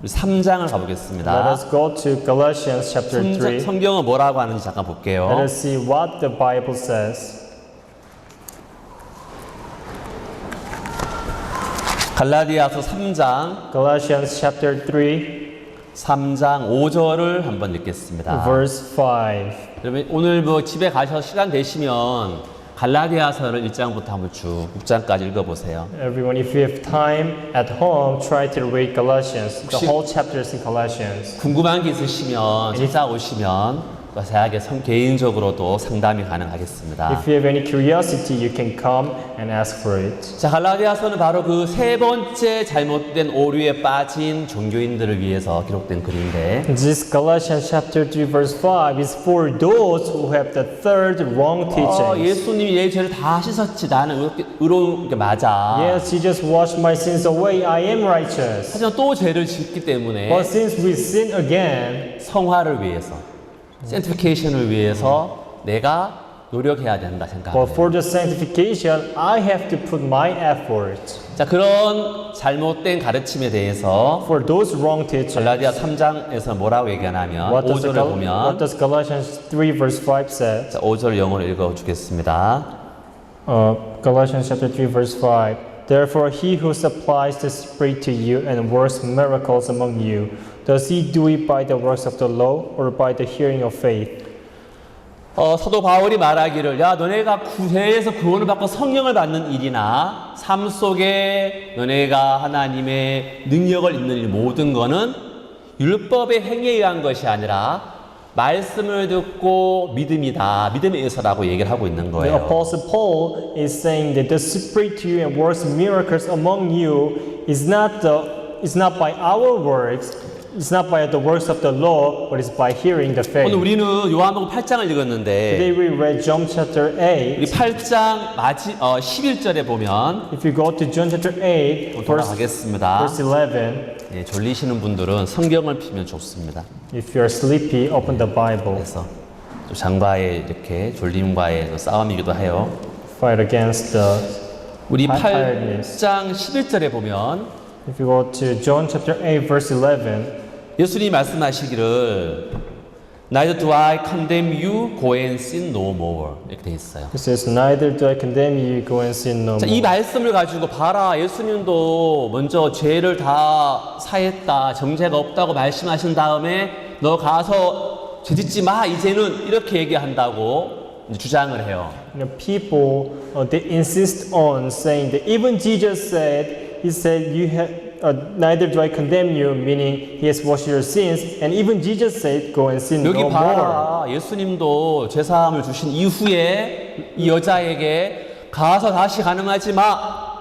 Speaker 1: 3장을
Speaker 2: Let
Speaker 1: 가보겠습니다.
Speaker 2: us go to Galatians chapter 3.
Speaker 1: 성경은 뭐라고 하는지 잠깐
Speaker 2: Let
Speaker 1: 볼게요.
Speaker 2: us see what the Bible says.
Speaker 1: 갈라디아서 3장
Speaker 2: Galatians chapter
Speaker 1: 3장 5절을 한번 읽겠습니다.
Speaker 2: verse 5.
Speaker 1: 그러면 오늘 집에 가셔서 시간 되시면 갈라디아서를 1장부터 한번 쭉 6장까지 읽어보세요.
Speaker 2: Everyone, if you have time at home, try to read Galatians, the
Speaker 1: 혹시-
Speaker 2: whole chapters in Galatians.
Speaker 1: 궁금한 게 있으시면 찾아오시면 자세하게 개인적으로도 상담이 가능하겠습니다.
Speaker 2: If you have any curiosity, you can come and ask for it.
Speaker 1: 자, 갈라디아서는 바로 그 세 번째 잘못된 오류에 빠진 종교인들을 위해서 기록된 글인데
Speaker 2: This Galatians chapter 3 verse 5 is for those who have the third wrong teaching.
Speaker 1: 예수님이 내 죄를 다 씻었지 나는 의로운 게 맞아.
Speaker 2: Yes, Jesus washed my sins away. I am righteous.
Speaker 1: 하지만 또 죄를 짓기 때문에
Speaker 2: But since we sin again,
Speaker 1: 성화를 위해서 sanctification을 위해서 내가 노력해야 된다
Speaker 2: but
Speaker 1: 생각해요.
Speaker 2: for the sanctification, I have to put my effort.
Speaker 1: 자, 그런 잘못된 가르침에 대해서
Speaker 2: For those wrong teachings,
Speaker 1: 갈라디아 3장에서 뭐라고 얘기하냐면 5절을
Speaker 2: what
Speaker 1: 보면
Speaker 2: does Galatians 3 verse 5 say?
Speaker 1: 자, 5절 영어로 읽어주겠습니다.
Speaker 2: Galatians chapter 3 verse 5. Therefore he who supplies the Spirit to you and works miracles among you, does he do it by the works of the law or by the hearing of faith?
Speaker 1: 사도 바울이 말하기를 너네가 구세에서 구원을 받고 성령을 받는 일이나 삶 속에 너네가 하나님의 능력을 입는 일 모든 거는 율법의 행위에 의한 것이 아니라 말씀을 듣고 믿음에 의해서라고 얘기를 하고 있는
Speaker 2: The
Speaker 1: 거예요.
Speaker 2: Apostle Paul is saying that the Spirit to you and works miracles among you is not by our works, it's not by the works of the law, but it's by hearing the
Speaker 1: 오늘
Speaker 2: faith.
Speaker 1: 우리는 요한복음 8장을
Speaker 2: Today
Speaker 1: 읽었는데
Speaker 2: we read John chapter 8.
Speaker 1: 우리 8장 11절에 보면
Speaker 2: If you go to John chapter 8, verse
Speaker 1: 돌아가겠습니다.
Speaker 2: 11,
Speaker 1: 네, 졸리시는 분들은 성경을 피면 좋습니다.
Speaker 2: if you are sleepy, open the Bible.
Speaker 1: 그래서 또 장과의 이렇게 졸림과의 또 싸움이기도 해요.
Speaker 2: Fight against the
Speaker 1: 우리
Speaker 2: tiredness.
Speaker 1: 8장 11절에 보면
Speaker 2: If you go to John chapter 8 verse 11,
Speaker 1: 예수님이 말씀하시기를 Neither do I condemn you, go and sin no more. 이렇게 돼 있어요.
Speaker 2: it says, Neither do I condemn you, go and sin no
Speaker 1: 자,
Speaker 2: more.
Speaker 1: 이 말씀을 가지고 봐라. 예수님도 먼저 죄를 다 사했다. 정죄가 없다고 말씀하신 다음에 너 가서 죄짓지 마. 이제는 이렇게 얘기한다고 이제 주장을 해요.
Speaker 2: You know, people they insist on saying that even Jesus said, he said, you have neither do I condemn you, meaning he has washed your sins, and even Jesus said, go and sin
Speaker 1: 여기
Speaker 2: no more.
Speaker 1: 봐라. 예수님도 죄사함을 주신 이후에 이 여자에게 가서 다시 가능하지 마.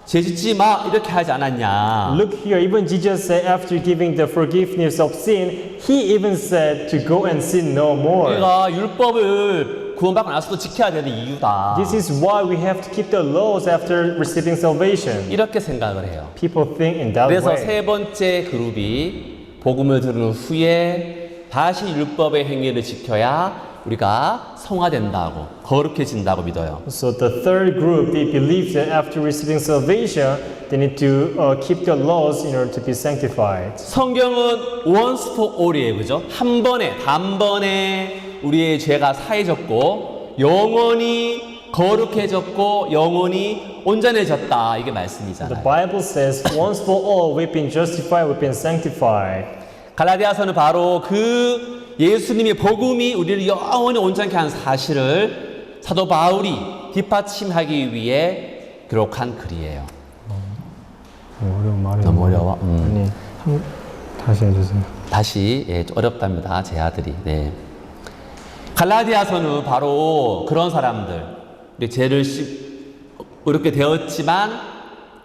Speaker 1: 죄짓지 마. 이렇게 하지 않았냐.
Speaker 2: Look here, even Jesus said after giving the forgiveness of sin, he even said to go and sin no more.
Speaker 1: 우리가 율법을 구원받고 나서도 지켜야 되는 이유다.
Speaker 2: This is why we have to keep the laws after receiving salvation.
Speaker 1: 이렇게 생각을 해요.
Speaker 2: People think in that
Speaker 1: 그래서
Speaker 2: way.
Speaker 1: 세 번째 그룹이 복음을 들은 후에 다시 율법의 행위를 지켜야 우리가 성화된다고 거룩해진다고 믿어요.
Speaker 2: So the third group, they believe that after receiving salvation, they need to keep the laws in order to be sanctified.
Speaker 1: 성경은 once for all이에요. 그죠? 한 번에 단번에 우리의 죄가 사해졌고 영원히 거룩해졌고 영원히 온전해졌다. 이게
Speaker 2: The
Speaker 1: 말씀이잖아요.
Speaker 2: Bible says, once for all, we've been justified, we've been sanctified.
Speaker 1: 갈라디아서는 바로 그 예수님의 복음이 우리를 영원히 온전케 한 사실을 사도 바울이 뒷받침하기 위해 기록한 글이에요.
Speaker 2: 어려운 말이에요.
Speaker 1: 너무 어려워.
Speaker 2: 아니, 다시 해주세요.
Speaker 1: 다시 좀 어렵답니다. 제 아들이. 네. 갈라디아서는 바로 그런 사람들, 우리 죄를 어렵게 되었지만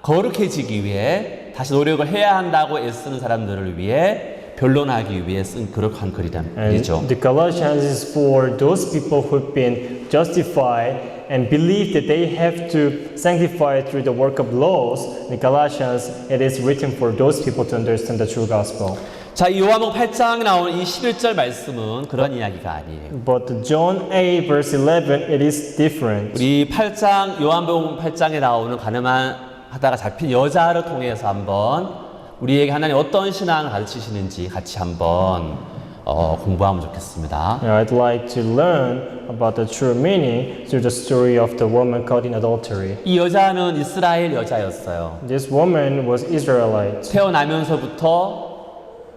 Speaker 1: 거룩해지기 위해 다시 노력을 해야 한다고 애쓰는 사람들을 위해 변론하기 위해 쓴 그런 글이죠.
Speaker 2: And the Galatians is for those people who've been justified and believe that they have to sanctify through the work of laws. The Galatians, it is written for those people to understand the true gospel.
Speaker 1: 자, 이 요한복음 8장에 나오는 이 11절 말씀은 그런 이야기가 아니에요.
Speaker 2: But John 8 verse 11, it is different.
Speaker 1: 우리 8장 요한복음 8장에 나오는 가늠한 하다가 잡힌 여자를 통해서 한번 우리에게 하나님 어떤 신앙을 가르치시는지 같이 한번 공부하면 좋겠습니다.
Speaker 2: I'd like to learn about the true meaning through the story of the woman caught in adultery.
Speaker 1: 이 여자는 이스라엘 여자였어요.
Speaker 2: This woman was Israelite.
Speaker 1: 태어나면서부터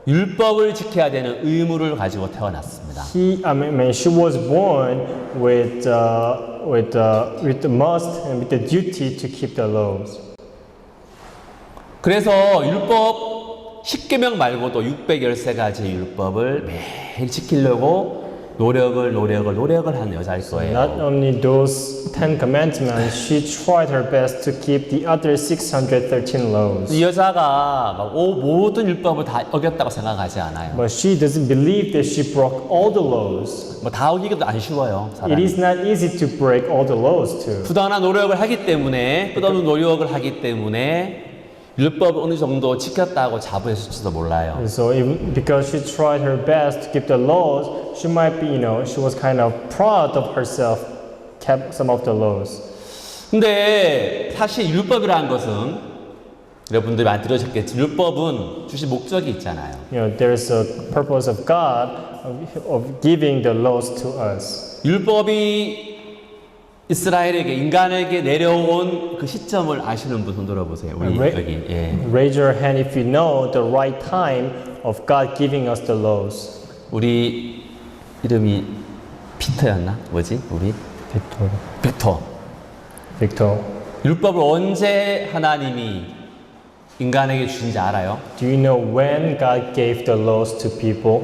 Speaker 1: 율법을 지켜야 되는 의무를 가지고 태어났습니다.
Speaker 2: She was born with the must and with the duty to keep the laws.
Speaker 1: 그래서 율법 10계명 말고도 613가지 율법을 매일 지키려고 노력을 하는 여자일
Speaker 2: Not
Speaker 1: 거예요.
Speaker 2: only those 10 commandments, she tried her best to keep the other 613 laws.
Speaker 1: 이 여자가 막 모든 율법을 다 어겼다고 생각하지 않아요.
Speaker 2: But she doesn't believe that she broke all the laws.
Speaker 1: 뭐 다 어기기도 안 쉬워요.
Speaker 2: It
Speaker 1: 사람이.
Speaker 2: is not easy to break all the laws too.
Speaker 1: 부단한 노력을 하기 때문에 끝없는 노력을 하기 때문에 율법을 어느 정도 지켰다고 자부했을지도 몰라요.
Speaker 2: And so even because she tried her best to keep the laws, she might be, she was kind of proud of herself, kept some of the laws.
Speaker 1: 근데 사실 율법이라는 것은 여러분들이 많이 들으셨겠지. 율법은 주신 목적이 있잖아요.
Speaker 2: There's a purpose of God of giving the laws to us.
Speaker 1: 율법이 이스라엘에게 인간에게 내려온 그 시점을 아시는 분 손 들어보세요. 우리 여기. 예.
Speaker 2: Raise your hand if you know the right time of God giving us the laws.
Speaker 1: 우리 이름이 피터였나? 뭐지? 우리 빅터.
Speaker 2: Victor,
Speaker 1: 율법을 언제 하나님이 인간에게 주신지 알아요?
Speaker 2: do you know when God gave the laws to people?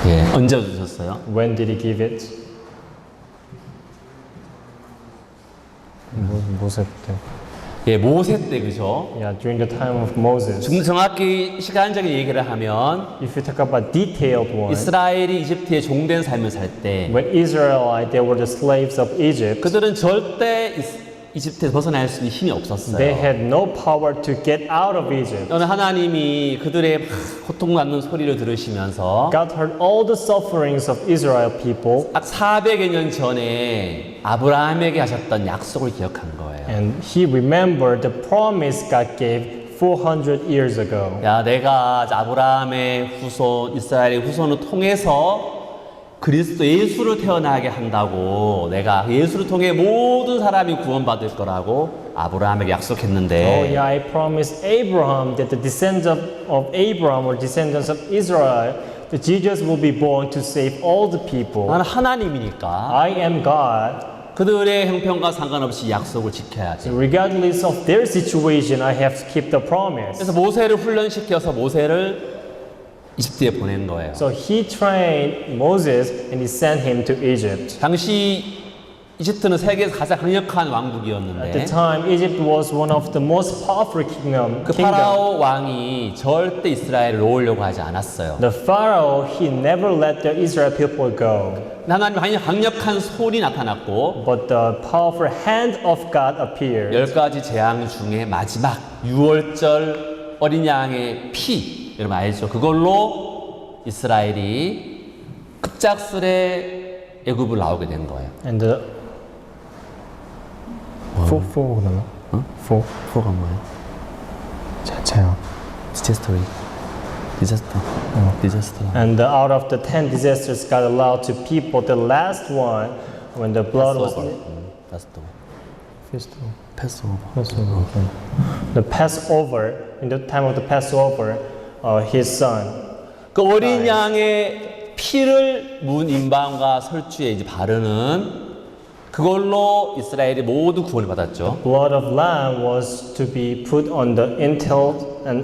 Speaker 1: 예. 언제 주셨어요?
Speaker 2: When did He give it? 모세 때.
Speaker 1: 예, 모세 때 그죠?
Speaker 2: Yeah, during the time of Moses.
Speaker 1: 좀 정확히 시간적인 얘기를 하면
Speaker 2: If you talk about detailed one,
Speaker 1: 이스라엘이 이집트에 종된 삶을 살 때
Speaker 2: when Israelite they were the slaves of Egypt,
Speaker 1: 그들은 절대 이집트에서 벗어날 수 있는 힘이 없었어요.
Speaker 2: They had no power to get out of Egypt.
Speaker 1: 오늘 하나님이 그들의 막 고통받는 소리를 들으시면서
Speaker 2: God heard all the sufferings of Israel people,
Speaker 1: 딱 400여 년 전에 아브라함에게 하셨던 약속을 기억한 거예요.
Speaker 2: and he remembered the promise God gave 400 years ago.
Speaker 1: 야, 내가 아브라함의 후손, 이스라엘의 후손을 통해서 그리스도 예수를 태어나게 한다고 내가 예수를 통해 모든 사람이 구원받을 거라고 아브라함에게 약속했는데
Speaker 2: Oh yeah, I promised Abraham that the descendants of Abraham or descendants of Israel, that Jesus will be born to save all the people.
Speaker 1: 나는 하나님이니까
Speaker 2: I am God.
Speaker 1: 그들의 형편과 상관없이 약속을 지켜야지.
Speaker 2: Regardless of their situation, I have to keep the promise.
Speaker 1: 그래서 모세를 훈련시켜서 모세를 이집트에 보낸 거예요.
Speaker 2: So he trained Moses and he sent him to Egypt.
Speaker 1: 당시 이집트는 세계에서 가장 강력한
Speaker 2: At the
Speaker 1: 왕국이었는데
Speaker 2: time, Egypt was one of the most powerful
Speaker 1: 그
Speaker 2: kingdom.
Speaker 1: 파라오 왕이 절대 이스라엘을 놓으려고 하지 않았어요.
Speaker 2: The Pharaoh, he never let the Israel people go.
Speaker 1: 하나님 강력한 손이 나타났고
Speaker 2: But the powerful hand of God appeared.
Speaker 1: 10가지 재앙 중에 마지막 6월절 어린 양의 피 여러분 알죠? 그걸로 이스라엘이 급작스레 애굽을 나오게 된 거예요.
Speaker 2: And the four 그러나? Four.
Speaker 1: 포가 뭐예요?
Speaker 2: 재앙.
Speaker 1: 디자스터리. 디자스터. 디자스터.
Speaker 2: And out of the 10 disasters God allowed to people, the last one, when the blood was
Speaker 1: 패스오버.
Speaker 2: the Passover, in the time of the Passover, his son.
Speaker 1: 그 어린 양의 피를 문 임방과 설주에 이제 바르는 그걸로 이스라엘이 모두 구원을 받았죠.
Speaker 2: Blood of lamb was to be put on the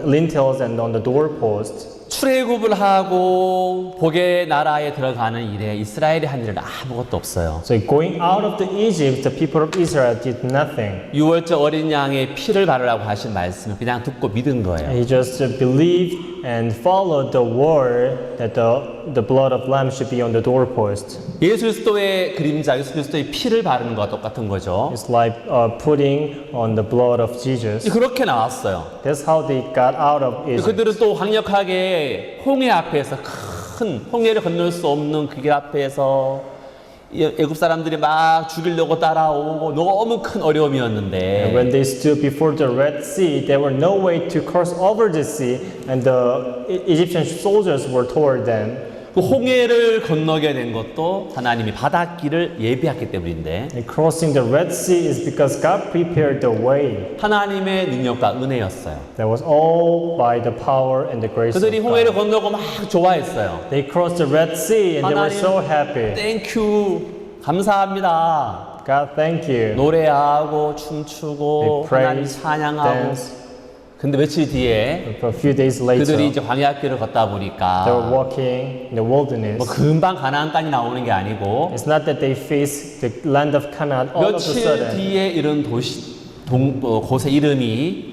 Speaker 2: lintels and on the doorposts.
Speaker 1: 출애굽을 하고 복의 나라에 들어가는 일에 이스라엘이 한 일은 아무것도 없어요.
Speaker 2: So going out of the Egypt, the people of Israel did nothing.
Speaker 1: 6월절 어린 양의 피를 바르라고 하신 말씀을 그냥 듣고 믿은 거예요.
Speaker 2: He just believed and followed the word that the blood of lamb should be on the doorpost.
Speaker 1: 예수 그리스도의 그림자, 예수 그리스도의 피를 바르는 것과 똑같은 거죠.
Speaker 2: It's like putting on the blood of Jesus.
Speaker 1: 그렇게 나왔어요.
Speaker 2: That's how they got out of Egypt.
Speaker 1: 그들은 또 강력하게 홍해 앞에서 큰 홍해를 건널 수 없는 그 길 앞에서 애굽 사람들이 막 죽이려고 따라오고 너무 큰 어려움이었는데
Speaker 2: When they stood before the Red Sea, there were no way to cross over the sea, and the Egyptian soldiers were toward them.
Speaker 1: 그 홍해를 건너게 된 것도 하나님이 바닷길을 예비했기 때문인데
Speaker 2: And crossing the Red Sea is because God prepared the way.
Speaker 1: 하나님의 능력과 은혜였어요.
Speaker 2: That was all by the power and the grace of
Speaker 1: 그들이 홍해를
Speaker 2: God.
Speaker 1: 건너고 막 좋아했어요.
Speaker 2: They crossed the Red Sea and they were
Speaker 1: 하나님,
Speaker 2: so happy.
Speaker 1: 땡큐 감사합니다.
Speaker 2: God, thank you.
Speaker 1: 노래하고 춤추고
Speaker 2: They
Speaker 1: 하나님
Speaker 2: praised,
Speaker 1: 찬양하고
Speaker 2: danced.
Speaker 1: 근데 며칠 뒤에
Speaker 2: For a few days later,
Speaker 1: 그들이
Speaker 2: they
Speaker 1: 이제 광야길을 걷다
Speaker 2: were
Speaker 1: 보니까
Speaker 2: walking in the wilderness.
Speaker 1: 뭐 금방 가나안까지 나오는 게 아니고
Speaker 2: It's not that they faced the land of Canaan all of a
Speaker 1: 며칠
Speaker 2: sudden.
Speaker 1: 뒤에 이른 곳의 이름이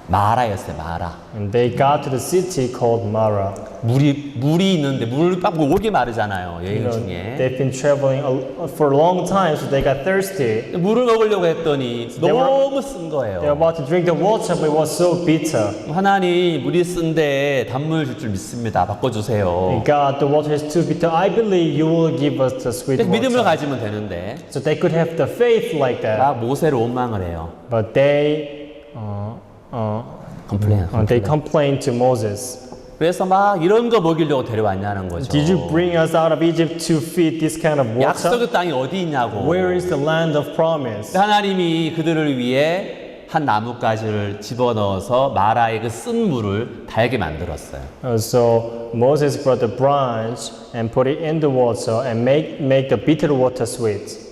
Speaker 1: 마라였어요. 마라.
Speaker 2: And they got to the city called Mara.
Speaker 1: 물이 있는데 물을 딱 목이 마르잖아요.
Speaker 2: You
Speaker 1: 여행
Speaker 2: know,
Speaker 1: 중에.
Speaker 2: they've been traveling for a long time, so they got thirsty.
Speaker 1: 물을 먹으려고 했더니
Speaker 2: They were-
Speaker 1: 너무 쓴
Speaker 2: They were
Speaker 1: 거예요.
Speaker 2: about to drink the water, but it was so bitter.
Speaker 1: 하나님 물이 쓴데 단물 줄 줄 믿습니다. 바꿔주세요.
Speaker 2: God, the water is too bitter. I believe you will give us the sweet
Speaker 1: 믿음을
Speaker 2: water.
Speaker 1: 가지면 되는데
Speaker 2: So they could have the faith like that.
Speaker 1: 막 모세를 원망을 해요.
Speaker 2: But they complained to Moses.
Speaker 1: 그래서 막 이런 거 먹이려고 데려왔냐는 거죠.
Speaker 2: Did you bring us out of Egypt to feed this kind of water?
Speaker 1: 약속의 땅이 어디 있냐고.
Speaker 2: Where is the land of promise?
Speaker 1: 하나님이 그들을 위해 한 나뭇가지를 집어넣어서 마라의 그 쓴 물을 달게 만들었어요.
Speaker 2: So Moses brought the branch and put it in the water and make the bitter water sweet.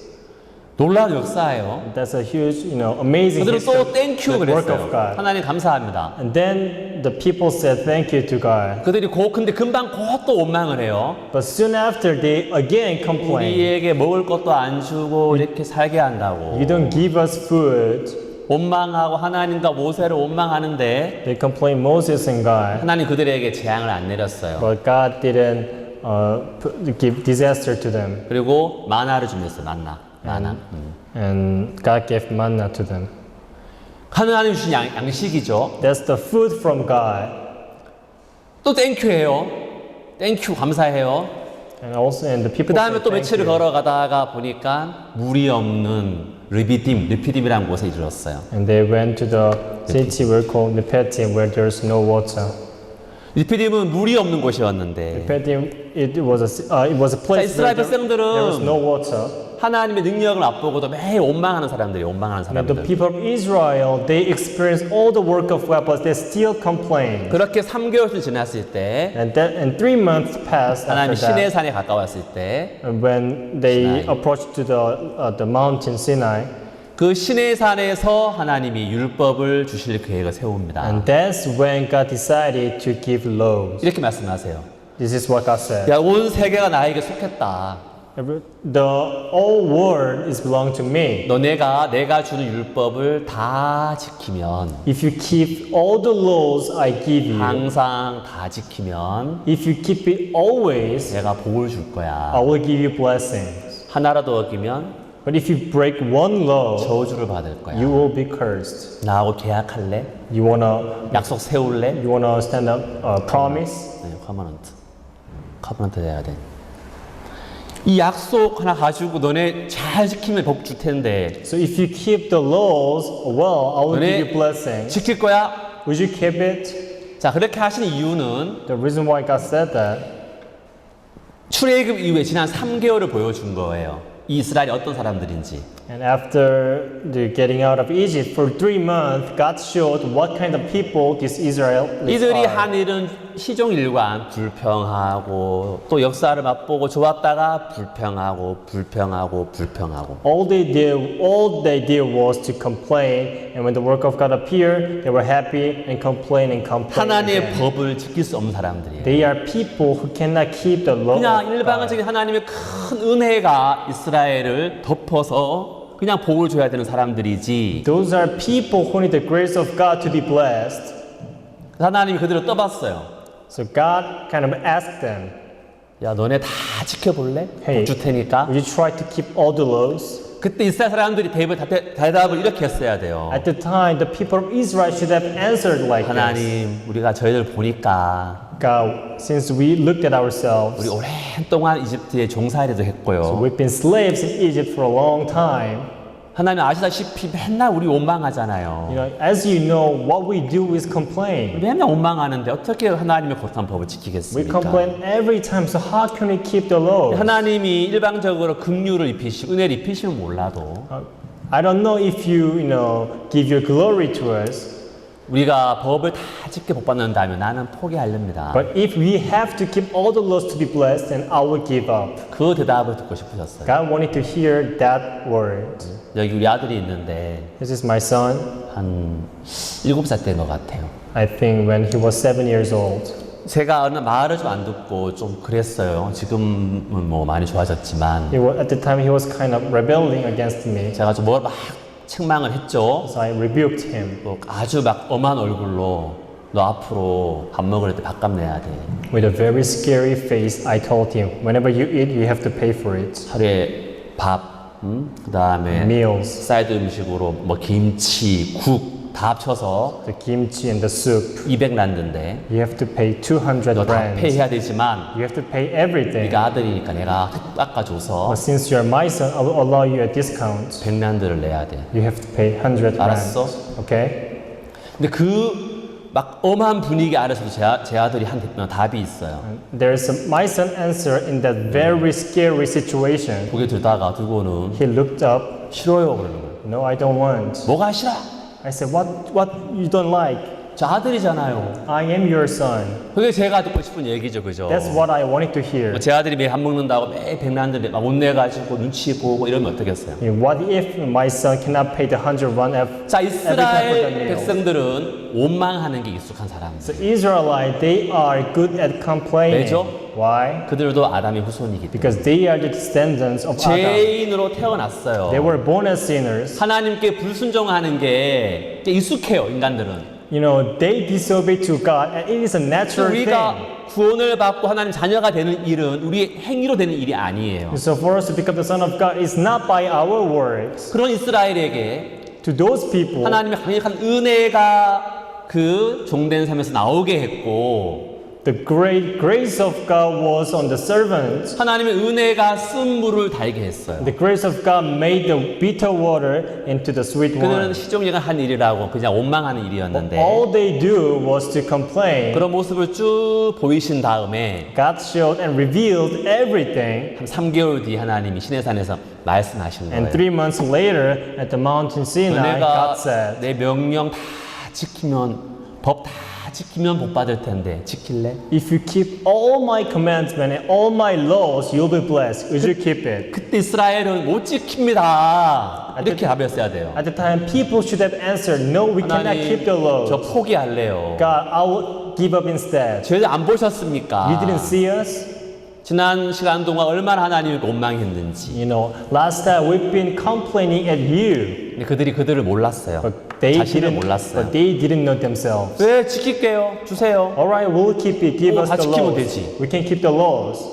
Speaker 1: 놀라운 역사예요.
Speaker 2: That's a huge, amazing
Speaker 1: 그들은
Speaker 2: history,
Speaker 1: 또 땡큐
Speaker 2: the work
Speaker 1: 그랬어요.
Speaker 2: of God.
Speaker 1: 하나님 감사합니다.
Speaker 2: And then the people said thank you to God.
Speaker 1: 그들이 근데 금방 또 원망을 해요.
Speaker 2: But soon after they again complained.
Speaker 1: 우리에게 먹을 것도 안 주고 이렇게 살게 한다고.
Speaker 2: You don't give us food.
Speaker 1: 원망하고 하나님과 모세를 원망하는데
Speaker 2: They complained Moses and God.
Speaker 1: 하나님 그들에게 재앙을 안 내렸어요.
Speaker 2: But God didn't give disaster to them.
Speaker 1: 그리고 마나를 주셨어요. 만나. 마나.
Speaker 2: and God gave manna to them.
Speaker 1: 하나님 주신 양식이죠.
Speaker 2: That's the food from God.
Speaker 1: 또 땡큐해요. 땡큐 감사해요.
Speaker 2: And also, and the
Speaker 1: 그
Speaker 2: people
Speaker 1: 다음에
Speaker 2: said
Speaker 1: 또
Speaker 2: thank
Speaker 1: 며칠을
Speaker 2: you.
Speaker 1: 걸어가다가 보니까 물이 없는 르피딤이라는 곳에 이르렀어요.
Speaker 2: And they went to the city where called Nepetim, where there's no water.
Speaker 1: 르피딤은 물이 없는 곳이었는데
Speaker 2: Nepetim, it was a place
Speaker 1: 이스라엘
Speaker 2: where there was
Speaker 1: 백성들은
Speaker 2: no water.
Speaker 1: 하나님의 능력을 맛보고도 매일 원망하는 사람들이 원망하는
Speaker 2: And the
Speaker 1: 사람들.
Speaker 2: people of Israel, they experienced all the work of God, but they still complained.
Speaker 1: 그렇게 3개월쯤 지났을 때
Speaker 2: And 3 months passed
Speaker 1: 하나님이
Speaker 2: after that.
Speaker 1: 시내산에 가까웠을 때 그
Speaker 2: When they
Speaker 1: Sinai.
Speaker 2: approached to the mountain Sinai,
Speaker 1: 시내산에서 하나님이 율법을 주실 계획을 세웁니다.
Speaker 2: and that's when God decided to give laws.
Speaker 1: 이렇게 말씀하세요.
Speaker 2: This is what God said.
Speaker 1: 야, 온 세계가 나에게 속했다.
Speaker 2: The whole world is belong to me.
Speaker 1: 내가 주는 율법을 다 지키면
Speaker 2: If you keep all the laws I give you,
Speaker 1: 항상 다 지키면
Speaker 2: if you keep it always,
Speaker 1: 내가 복을 줄 거야.
Speaker 2: I will give you blessings.
Speaker 1: 하나라도 어기면
Speaker 2: But if you break one law,
Speaker 1: 저주를 받을 거야.
Speaker 2: you will be cursed.
Speaker 1: 나하고 계약할래?
Speaker 2: You wanna
Speaker 1: 약속 세울래?
Speaker 2: You wanna stand up, promise?
Speaker 1: 네, 커버넌트 해야 돼. 이 약속 하나 가지고 너네 잘 지키면 복 줄 텐데
Speaker 2: So if you keep the laws well, I will give you
Speaker 1: 너네
Speaker 2: blessings.
Speaker 1: 지킬 거야?
Speaker 2: Would you keep it?
Speaker 1: 자, 그렇게 하신 이유는
Speaker 2: The reason why God said that,
Speaker 1: 출애굽 이후에 지난 3개월을 보여준 거예요. 이 이스라엘이 어떤 사람들인지.
Speaker 2: and after the getting out of Egypt for 3 months, God showed what kind of people these Israelites
Speaker 1: 이들이
Speaker 2: are.
Speaker 1: 한 일은 시종일관 불평하고 또 역사를 맛보고 좋았다가 불평하고
Speaker 2: All they did was to complain, and when the work of God appeared, they were happy and complain.
Speaker 1: 하나님의
Speaker 2: again.
Speaker 1: 법을 지킬 수 없는 사람들이에요.
Speaker 2: They are people who cannot keep the law
Speaker 1: 그냥
Speaker 2: of God.
Speaker 1: 일방적인 하나님의 큰 은혜가 이스라엘을 덮어서 그냥 복을 줘야 되는 사람들이지.
Speaker 2: Those are people who need the grace of God to be blessed.
Speaker 1: 하나님이 그들을 떠봤어요.
Speaker 2: So God kind of asked them,
Speaker 1: 야, 너네 다 지켜볼래?
Speaker 2: Hey.
Speaker 1: 복 줄 테니까.
Speaker 2: would you try to keep all the laws?
Speaker 1: 그때 이스라엘 사람들이 대답을 이렇게 했어야 돼요.
Speaker 2: At the time, the people of Israel should have answered like this.
Speaker 1: 하나님, 우리가 저희들 보니까
Speaker 2: God, since we looked at
Speaker 1: 우리
Speaker 2: ourselves,
Speaker 1: 오랜 동안 이집트에 종살이도 했고요.
Speaker 2: we've been slaves in Egypt for a long time.
Speaker 1: 하나님 아시다시피 맨날 우리 원망하잖아요.
Speaker 2: You know, as you know, what we do is complain.
Speaker 1: 맨날 원망하는데 어떻게 하나님의 거룩한 법을
Speaker 2: We
Speaker 1: 지키겠습니까?
Speaker 2: complain every time. So how can we keep the laws?
Speaker 1: 하나님이 일방적으로 긍휼을 입히시고 은혜를 입히시면 몰라도
Speaker 2: I don't know if you give your glory to us.
Speaker 1: 우리가 법을 다 지켜 복 받는다면 나는 포기하렵니다.
Speaker 2: But if we have to keep all the laws to be blessed, then I will give up.
Speaker 1: 그 대답을 듣고 싶으셨어요.
Speaker 2: God wanted to hear that word.
Speaker 1: 여기 우리 아들이 있는데
Speaker 2: This is my son.
Speaker 1: 한 7살 때인 것 같아요.
Speaker 2: I think when he was 7 years old.
Speaker 1: 제가 어느 말을 좀 안 듣고 좀 그랬어요. 지금은 뭐 많이 좋아졌지만
Speaker 2: At the time, he was kind of rebelling against me.
Speaker 1: 제가 좀 막 책망을 했죠.
Speaker 2: So I rebuked him
Speaker 1: 또 아주 막 엄한 얼굴로 너 앞으로 밥 먹을 때 밥값 내야 돼.
Speaker 2: with a very scary face. I told him, whenever you eat, you have to pay for it.
Speaker 1: 하루에 밥, 그 다음에
Speaker 2: Meals,
Speaker 1: 사이드 음식으로 뭐 김치, 국 다 합쳐서
Speaker 2: the kimchi and the soup.
Speaker 1: 200란드인데
Speaker 2: You have to pay 200
Speaker 1: 너 다
Speaker 2: rands.
Speaker 1: 페이해야 되지만
Speaker 2: You have to pay everything.
Speaker 1: 네가 아들이니까 내가 깎아줘서
Speaker 2: But since you're my son, I will allow you a discount.
Speaker 1: 100란드를 내야 돼.
Speaker 2: You have to pay 100 rands.
Speaker 1: 알았어?
Speaker 2: Okay?
Speaker 1: 근데 그 막 엄한 분위기 아래서도 제 아들이 한 답이 있어요.
Speaker 2: There's my son answer in that very scary situation.
Speaker 1: 고개 들다가 두고는
Speaker 2: He looked up.
Speaker 1: 싫어요 그러는 거예요.
Speaker 2: No, I don't want.
Speaker 1: 뭐가 싫어?
Speaker 2: I said, what you don't like?
Speaker 1: 저 아들이잖아요.
Speaker 2: I am your son.
Speaker 1: 그게 제가 듣고 싶은 얘기죠, 그죠?
Speaker 2: That's what I wanted to hear.
Speaker 1: 제 아들이 매일 밥 먹는다고 매일 100란드 막 못 내가지고 눈치 보고 이러면 어떻겠어요?
Speaker 2: What if my son cannot pay the 100 rand
Speaker 1: 자,
Speaker 2: every time for the
Speaker 1: 이스라엘
Speaker 2: meal?
Speaker 1: 백성들은 원망하는 게 익숙한 사람들.
Speaker 2: So Israelite, they are good at complaining.
Speaker 1: 왜죠?
Speaker 2: Why?
Speaker 1: 그들도 아담의 후손이기 때문에
Speaker 2: Because they are the descendants of Adam.
Speaker 1: 죄인으로 태어났어요.
Speaker 2: They were born as sinners.
Speaker 1: 하나님께 불순종하는 게 익숙해요, 인간들은.
Speaker 2: you know, they disobey to God, and it is a natural
Speaker 1: 우리가
Speaker 2: thing.
Speaker 1: 구원을 받고 하나님 자녀가 되는 일은 우리의 행위로 되는 일이 아니에요.
Speaker 2: So for us to become the son of God is not by our works.
Speaker 1: 그런 이스라엘에게
Speaker 2: To those people,
Speaker 1: 하나님의 강력한 은혜가 그 종된 삶에서 나오게 했고
Speaker 2: the great grace of God was on the servants.
Speaker 1: 하나님의 은혜가 쓴 물을 달게 했어요.
Speaker 2: The grace of God made the bitter water into the sweet
Speaker 1: 그들은
Speaker 2: wine.
Speaker 1: 시종일관 한 일이라고 그냥 원망하는 일이었는데
Speaker 2: All they do was to complain.
Speaker 1: 그런 모습을 쭉 보이신 다음에
Speaker 2: God showed and revealed everything.
Speaker 1: 한 3개월 뒤 하나님이 시내산에서 말씀하신
Speaker 2: And
Speaker 1: 거예요.
Speaker 2: 3 months later, at the mountain Sinai,
Speaker 1: 너네가
Speaker 2: God said,
Speaker 1: 내 명령 다 지키면 법 다 지키면 복 받을 텐데 지킬래?
Speaker 2: if you keep all my commandments and all my laws, you'll be blessed. Would you keep it?
Speaker 1: 그때 이스라엘은 못 지킵니다. 이렇게 답했어야 돼요.
Speaker 2: At the time, people should have answered, no, we cannot keep the
Speaker 1: 하나님 저
Speaker 2: laws.
Speaker 1: 포기할래요.
Speaker 2: God, I will give up instead.
Speaker 1: 저희들 안 보셨습니까?
Speaker 2: You didn't see us?
Speaker 1: 지난 시간 동안 얼마나 하나님을 원망했는지.
Speaker 2: You know, last time we've been complaining at you.
Speaker 1: 근데 그들이 그들을 몰랐어요.
Speaker 2: But they
Speaker 1: 자신을
Speaker 2: didn't,
Speaker 1: 몰랐어요.
Speaker 2: but they didn't know themselves.
Speaker 1: 네, 지킬게요. 주세요.
Speaker 2: All right, we'll keep it. Give us
Speaker 1: 다
Speaker 2: the
Speaker 1: 지키면
Speaker 2: laws.
Speaker 1: 되지.
Speaker 2: We can keep the laws.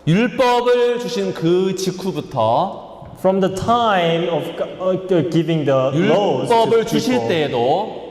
Speaker 1: 율법을 주신 그 직후부터
Speaker 2: From the time of giving the laws to
Speaker 1: 율법을 주실
Speaker 2: people,
Speaker 1: 때에도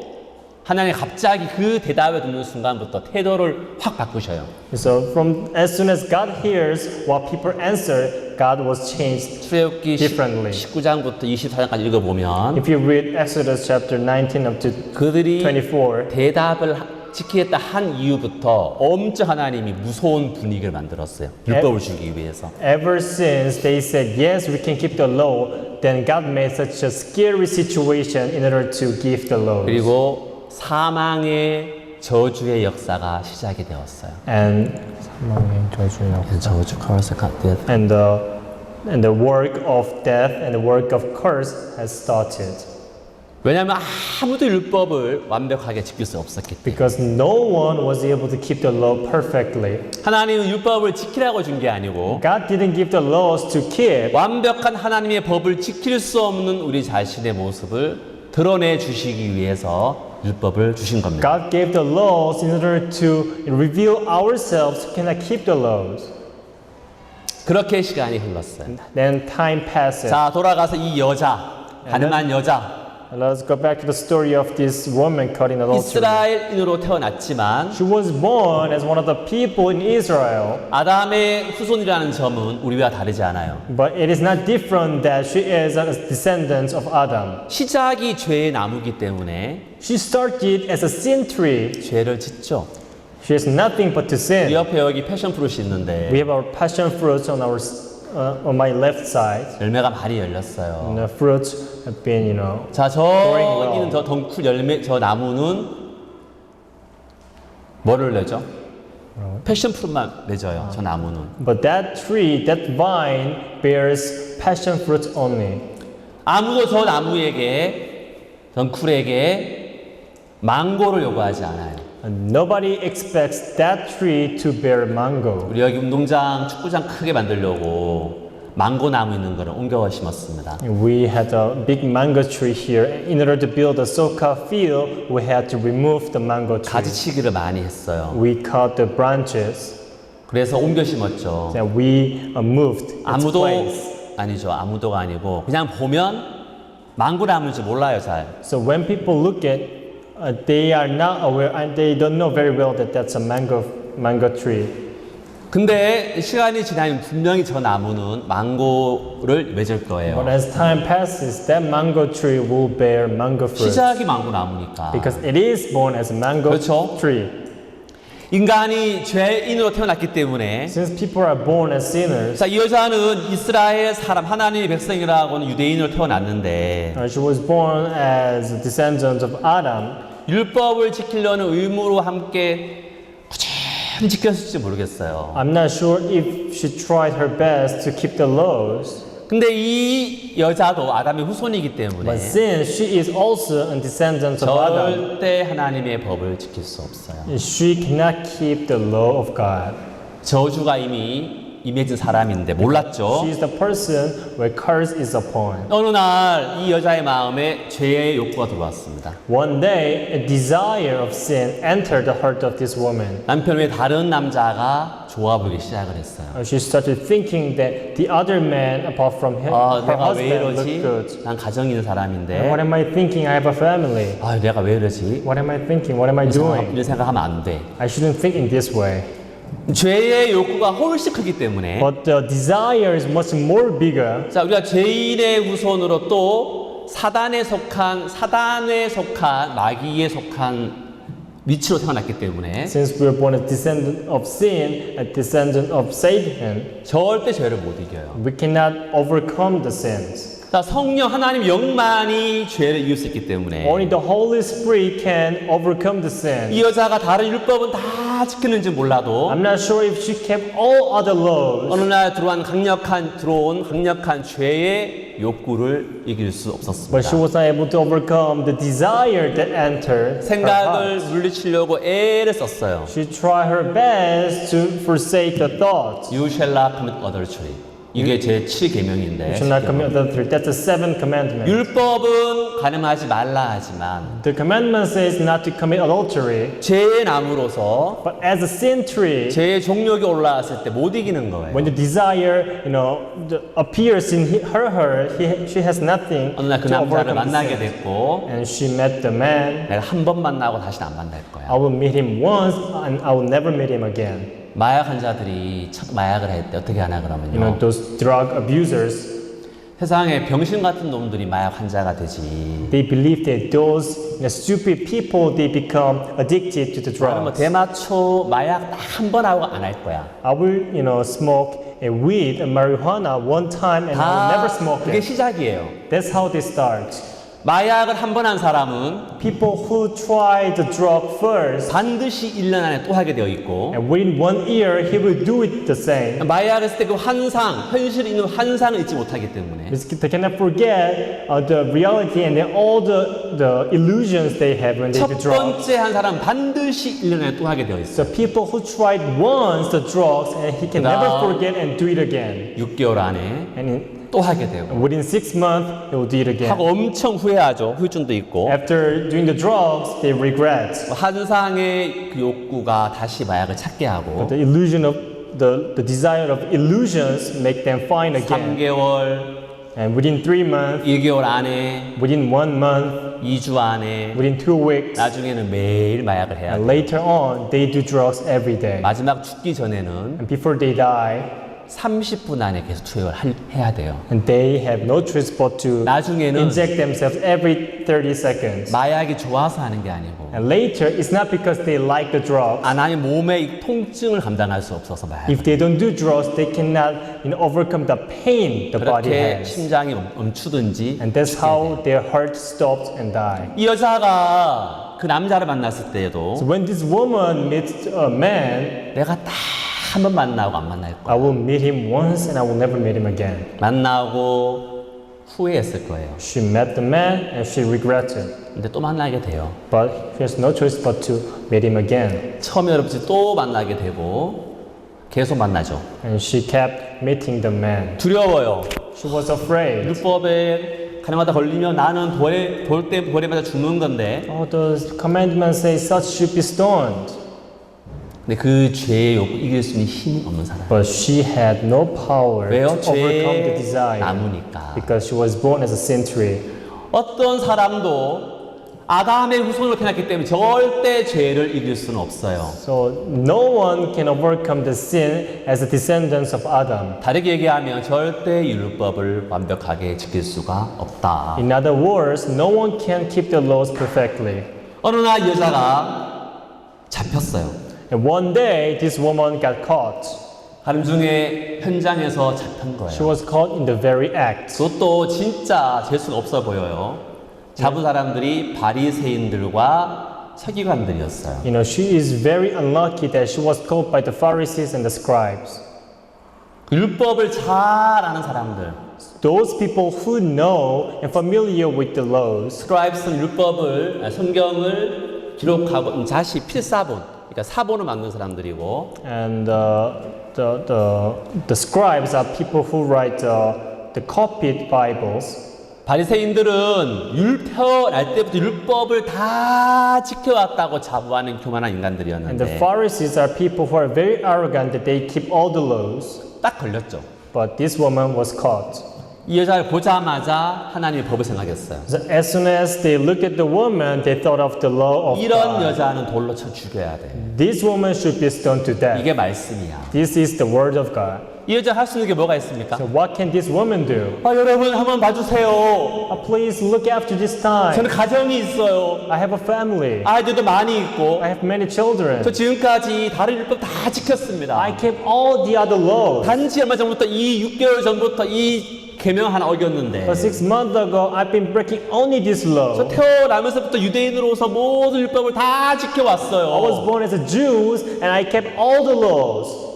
Speaker 1: 하나님 갑자기 그 대답을 듣는 순간부터 태도를 확 바꾸셔요.
Speaker 2: so from as soon as God hears what people answer, God was changed.
Speaker 1: 출애굽기
Speaker 2: Differently.
Speaker 1: 19장부터 24장까지 읽어보면
Speaker 2: If you read Exodus chapter 19 up to
Speaker 1: 그들이
Speaker 2: 24,
Speaker 1: 대답을 지키겠다 한 이후부터 엄청 하나님이 무서운 분위기를 만들었어요. 율법을 주기 위해서.
Speaker 2: ever since they said yes, we can keep the law, then God made such a scary situation in order to give the laws.
Speaker 1: 그리고 사망의 저주의 역사가 시작이 되었어요.
Speaker 2: And
Speaker 1: 저주, curse, death.
Speaker 2: and the work of death and the work of curse has started.
Speaker 1: 왜냐하면 아무도 율법을 완벽하게 지킬 수 없었기 때문에.
Speaker 2: Because no one was able to keep the law perfectly.
Speaker 1: 하나님은 율법을 지키라고 준 게 아니고
Speaker 2: God didn't give the laws to keep.
Speaker 1: 완벽한 하나님의 법을 지킬 수 없는 우리 자신의 모습을 드러내 주시기 위해서 율법을 주신 겁니다.
Speaker 2: God gave the laws in order to reveal ourselves who cannot keep the laws.
Speaker 1: 그렇게 시간이 흘렀어요.
Speaker 2: Then time passes.
Speaker 1: 자, 돌아가서 이 여자, 가늠한 여자,
Speaker 2: Let's go back to the story of this woman caught in adultery.
Speaker 1: 이스라엘인으로 태어났지만
Speaker 2: She was born as one of the people in Israel,
Speaker 1: 아담의 후손이라는 점은 우리와 다르지 않아요.
Speaker 2: but it is not different that she is a descendant of Adam.
Speaker 1: 시작이 죄의 나무기 때문에
Speaker 2: She started as a sin tree.
Speaker 1: 죄를 짓죠.
Speaker 2: She has nothing but to
Speaker 1: 우리
Speaker 2: sin.
Speaker 1: 옆에 여기 패션 프루시 있는데
Speaker 2: We have our passion fruits on our on my left side,
Speaker 1: 열매가 많이 열렸어요.
Speaker 2: and the fruits have been, you know.
Speaker 1: 자, 저기는 저 덩쿨 열매, 저 나무는 뭐를 내죠? 패션 프루트만 맺어요. 저 나무는.
Speaker 2: But that tree, that vine, bears passion fruits only.
Speaker 1: 아무도 저 나무에게, 덩쿨에게 망고를 요구하지 않아요.
Speaker 2: And nobody expects that tree to bear mango.
Speaker 1: 우리 여기 운동장, 축구장 크게 만들려고 망고 나무 있는 거를 옮겨 심었습니다.
Speaker 2: We had a big mango tree here. In order to build a soccer field, we had to remove the mango tree.
Speaker 1: 가지치기를 많이 했어요.
Speaker 2: We cut the branches
Speaker 1: 그래서 옮겨 심었죠.
Speaker 2: and we moved its
Speaker 1: 아무도
Speaker 2: place.
Speaker 1: 아니죠. 아무도가 아니고 그냥 보면 망고 나무인지 몰라요, 잘.
Speaker 2: So when people look at, they are not aware and they don't know very well that that's a mango tree.
Speaker 1: 근데 시간이 지나면 분명히 저 나무는 망고를 맺을
Speaker 2: But
Speaker 1: 거예요.
Speaker 2: as time passes, that mango tree will bear mango fruit
Speaker 1: 시작이 망고 나무니까.
Speaker 2: because it is born as a mango
Speaker 1: 그렇죠.
Speaker 2: tree.
Speaker 1: 인간이 죄인으로 태어났기 때문에
Speaker 2: Since people are born as sinners,
Speaker 1: 자, 이 여자는 이스라엘 사람, 하나님의 백성이라고는 유대인으로 태어났는데
Speaker 2: she was born as a descendant of Adam.
Speaker 1: 율법을 지키려는 의무로 함께 꾸준히 지켰을지 모르겠어요.
Speaker 2: I'm not sure if she tried her best to keep the laws,
Speaker 1: 근데 이 여자도 아담의 후손이기 때문에
Speaker 2: but since she is also a descendant of Adam,
Speaker 1: 절대 하나님의 법을 지킬 수 없어요.
Speaker 2: she cannot keep the law of God.
Speaker 1: 저주가 이미 임해진 사람인데 몰랐죠.
Speaker 2: She is the person where curse is upon.
Speaker 1: 어느 날 이 여자의 마음에 죄의 욕구가 들어왔습니다.
Speaker 2: One day, a desire of sin entered the heart of this woman.
Speaker 1: 남편 외에 다른 남자가 좋아 보이기 시작을 했어요.
Speaker 2: She started thinking that the other man, apart from her
Speaker 1: 내가 왜
Speaker 2: husband, looked
Speaker 1: 이러지?
Speaker 2: good.
Speaker 1: 난 가정이 있는
Speaker 2: And
Speaker 1: 사람인데.
Speaker 2: what am I thinking? I have a family.
Speaker 1: 내가 왜 이러지?
Speaker 2: What am I thinking? What am I doing?
Speaker 1: 이런 생각하면 안 돼.
Speaker 2: I shouldn't think in this way.
Speaker 1: 죄의 욕구가 훨씬 크기 때문에
Speaker 2: But the desire is much more bigger.
Speaker 1: 자, 우리가 죄인의 후손으로 또 사단에 속한 마귀에 속한 위치로 태어났기 때문에
Speaker 2: Since we are born a descendant of sin, a descendant of Satan,
Speaker 1: 절대 죄를 못 이겨요.
Speaker 2: we cannot overcome the sins.
Speaker 1: 자, 성령 하나님 영만이 죄를 이길 수 있기 때문에
Speaker 2: Only the Holy Spirit can overcome the sin.
Speaker 1: 이 여자가 다른 율법은 다 지키는지 몰라도
Speaker 2: I'm not sure if she kept all other laws,
Speaker 1: 어느 날 들어온 강력한 죄의 욕구를 이길 수
Speaker 2: but
Speaker 1: 없었습니다.
Speaker 2: she was not able to overcome the desire that entered her
Speaker 1: 생각을
Speaker 2: heart.
Speaker 1: 물리치려고 애를 썼어요.
Speaker 2: She tried her best to forsake the thoughts.
Speaker 1: You shall not commit adultery. 이게 제 7계명인데
Speaker 2: You should not commit adultery. That's the seventh commandment.
Speaker 1: 율법은 가늠하지 말라 하지만
Speaker 2: The commandment says not to commit adultery,
Speaker 1: 죄의 나무로서
Speaker 2: but as a sin tree,
Speaker 1: 죄의 종력이 올라왔을 때 못 이기는 거예요.
Speaker 2: when the desire, appears in she has nothing
Speaker 1: 어느 날 그
Speaker 2: to
Speaker 1: 남자를
Speaker 2: overcome the
Speaker 1: 만나게
Speaker 2: sin.
Speaker 1: 됐고
Speaker 2: And she met the man.
Speaker 1: 내가 한 번 만나고 다시는 안 만날 거야.
Speaker 2: I will meet him once, and I will never meet him again.
Speaker 1: 마약 환자들이 첫 마약을 할 때 어떻게 하나 그러면요.
Speaker 2: Those drug abusers,
Speaker 1: 세상에 병신 같은 놈들이 마약 환자가 되지.
Speaker 2: they believe that those stupid people, they become addicted to the
Speaker 1: 나는
Speaker 2: drugs.
Speaker 1: 대마초 마약 한 번 하고 안 할 거야.
Speaker 2: I will, smoke a weed, a marijuana one time, and I will
Speaker 1: 다
Speaker 2: never smoke
Speaker 1: 그게
Speaker 2: it.
Speaker 1: 시작이에요.
Speaker 2: That's how they start.
Speaker 1: 마약을 한 번 한 사람은
Speaker 2: People who try the drug first,
Speaker 1: 반드시 1년 안에 또 하게 되어 있고
Speaker 2: and within 1 year, he will do it the same.
Speaker 1: 마약을 했을 때 그 현실에 있는 환상을 잊지 못하기 때문에
Speaker 2: Because they cannot forget the reality and then all the illusions they have when they
Speaker 1: 첫
Speaker 2: do drugs.
Speaker 1: 번째 한 사람은 반드시 1년 안에 또 하게 되어 있어요.
Speaker 2: The people who tried once the drugs and he can never
Speaker 1: 그다음
Speaker 2: forget and do it again.
Speaker 1: 6개월 안에
Speaker 2: And
Speaker 1: 또 하게 되고
Speaker 2: within 6 months, he will do it again.
Speaker 1: 하고 엄청 후회하죠. 후유증도 있고
Speaker 2: After doing the drugs, they regret.
Speaker 1: 환상의 그 욕구가 다시 마약을 찾게 하고
Speaker 2: The illusion of the desire of illusions make them find again.
Speaker 1: 3개월,
Speaker 2: And within 3 months,
Speaker 1: 1개월 안에,
Speaker 2: within 1 month,
Speaker 1: 2주 안에,
Speaker 2: within 2 weeks,
Speaker 1: 나중에는 매일 마약을 해야
Speaker 2: and
Speaker 1: 돼.
Speaker 2: later on, they do drugs every day.
Speaker 1: 마지막 죽기 전에는
Speaker 2: And before they die,
Speaker 1: 30분 안에 계속 투여를 해야 돼요.
Speaker 2: and they have no choice but to
Speaker 1: 나중에는
Speaker 2: inject themselves every 30 seconds.
Speaker 1: 마약이 좋아서 하는 게 아니고
Speaker 2: And later, it's not because they like the drugs.
Speaker 1: 아나의 몸의 이 통증을 감당할 수 없어서 마약.
Speaker 2: If they don't do drugs, they cannot overcome the pain the body
Speaker 1: 그렇게
Speaker 2: has.
Speaker 1: 심장이 멈추든지.
Speaker 2: And that's how their heart stops and die.
Speaker 1: 이 여자가 그 남자를 만났을 때에도
Speaker 2: So when this woman meets a man,
Speaker 1: 내가 딱 한 번 만나고 안 만날 거야.
Speaker 2: I will meet him once and I will never meet him again.
Speaker 1: 만나고 후회했을 거예요.
Speaker 2: She met the man and she regretted.
Speaker 1: 근데 또 만나게 돼요.
Speaker 2: But she has no choice but to meet him again.
Speaker 1: 처음에 어렵지 또 만나게 되고 계속 만나죠.
Speaker 2: And she kept meeting the man.
Speaker 1: 두려워요.
Speaker 2: She was afraid.
Speaker 1: 율법에 가늠하다 걸리면 나는 돌에 맞아 죽는 건데.
Speaker 2: The commandment says such should be stoned.
Speaker 1: 근데 그 죄의 욕구 이길 수 있는 힘이 없는 사람.
Speaker 2: But she had no power
Speaker 1: 왜요?
Speaker 2: to overcome the
Speaker 1: 죄의
Speaker 2: desire.
Speaker 1: 나무니까.
Speaker 2: Because she was born as a sin tree.
Speaker 1: 어떤 사람도 아담의 후손으로 태어났기 때문에 절대 죄를 이길 수는 없어요.
Speaker 2: So no one can overcome the sin as a descendants of Adam.
Speaker 1: 다르게 얘기하면 절대 율법을 완벽하게 지킬 수가 없다.
Speaker 2: In other words, no one can keep the laws perfectly.
Speaker 1: 어느 날 여자가 잡혔어요.
Speaker 2: And one day, this woman got caught.
Speaker 1: 가늠 중에 현장에서 잡힌
Speaker 2: She
Speaker 1: 거예요.
Speaker 2: was caught in the very act.
Speaker 1: 그것도 진짜 재수가 없어 보여요. 잡은 사람들이 바리새인들과 서기관들이었어요.
Speaker 2: She is very unlucky that she was caught by the Pharisees and the scribes.
Speaker 1: 율법을 잘 아는 사람들.
Speaker 2: Those people who know and familiar with the laws.
Speaker 1: 스크라이브스는 율법을, 성경을 기록하고 자시 필사본 그러니까 사본을 만든 사람들이고
Speaker 2: and the scribes are people who write the copied Bibles.
Speaker 1: 바리새인들은 태어날 때부터 율법을 다 지켜왔다고 자부하는 교만한
Speaker 2: And the
Speaker 1: 인간들이었는데
Speaker 2: Pharisees are people who are very arrogant that they keep all the laws.
Speaker 1: 딱 걸렸죠.
Speaker 2: But this woman was caught.
Speaker 1: 이 여자를 보자마자 하나님의 법을 생각했어요.
Speaker 2: So as soon as they looked at the woman, they thought of the law of
Speaker 1: 이런
Speaker 2: God.
Speaker 1: 여자는 돌로 쳐 죽여야 돼.
Speaker 2: This woman should be stoned to death.
Speaker 1: 이게 말씀이야.
Speaker 2: This is the word of God.
Speaker 1: 이 여자 할 수 있는 게 뭐가 있습니까?
Speaker 2: So what can this woman do?
Speaker 1: 여러분 한번 봐주세요.
Speaker 2: Please look after this time.
Speaker 1: 저는 가정이 있어요.
Speaker 2: I have a family.
Speaker 1: 아이들도 많이 있고
Speaker 2: I have many children.
Speaker 1: 저 지금까지 다른 율법 다 지켰습니다.
Speaker 2: I kept all the other laws.
Speaker 1: 단지 얼마 전부터 이 6개월 전부터 이 계명 하나 어겼는데
Speaker 2: But 6 months ago, I've been breaking only this law.
Speaker 1: 저 태어나면서부터 유대인으로서 모든 율법을 다
Speaker 2: I was
Speaker 1: 지켜왔어요.
Speaker 2: born as a Jew and I kept all the laws.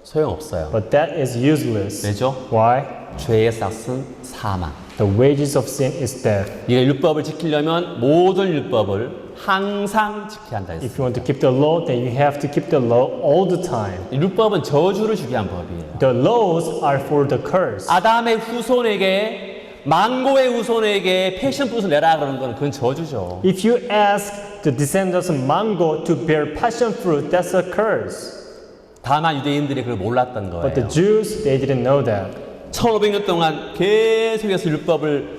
Speaker 1: 소용없어요.
Speaker 2: But that is useless.
Speaker 1: 왜죠?
Speaker 2: Why?
Speaker 1: 죄의 싹은 사망.
Speaker 2: The wages of sin is death.
Speaker 1: 네가 율법을 지키려면 모든 율법을 항상 지켜야 한다
Speaker 2: If
Speaker 1: 했어요.
Speaker 2: you want to keep the law, then you have to keep the law all the time.
Speaker 1: 율법은 저주를 주게 한 법이에요.
Speaker 2: The laws are for the curse.
Speaker 1: 아담의 후손에게 망고의 후손에게 패션 fruit을 내라 그러는 건 그건 저주죠.
Speaker 2: If you ask the descendants of mango to bear passion fruit, that's a curse.
Speaker 1: 다만 유대인들이 그걸 몰랐던
Speaker 2: But the
Speaker 1: 거예요.
Speaker 2: Jews, they didn't know that.
Speaker 1: 1500년 동안 계속해서 율법을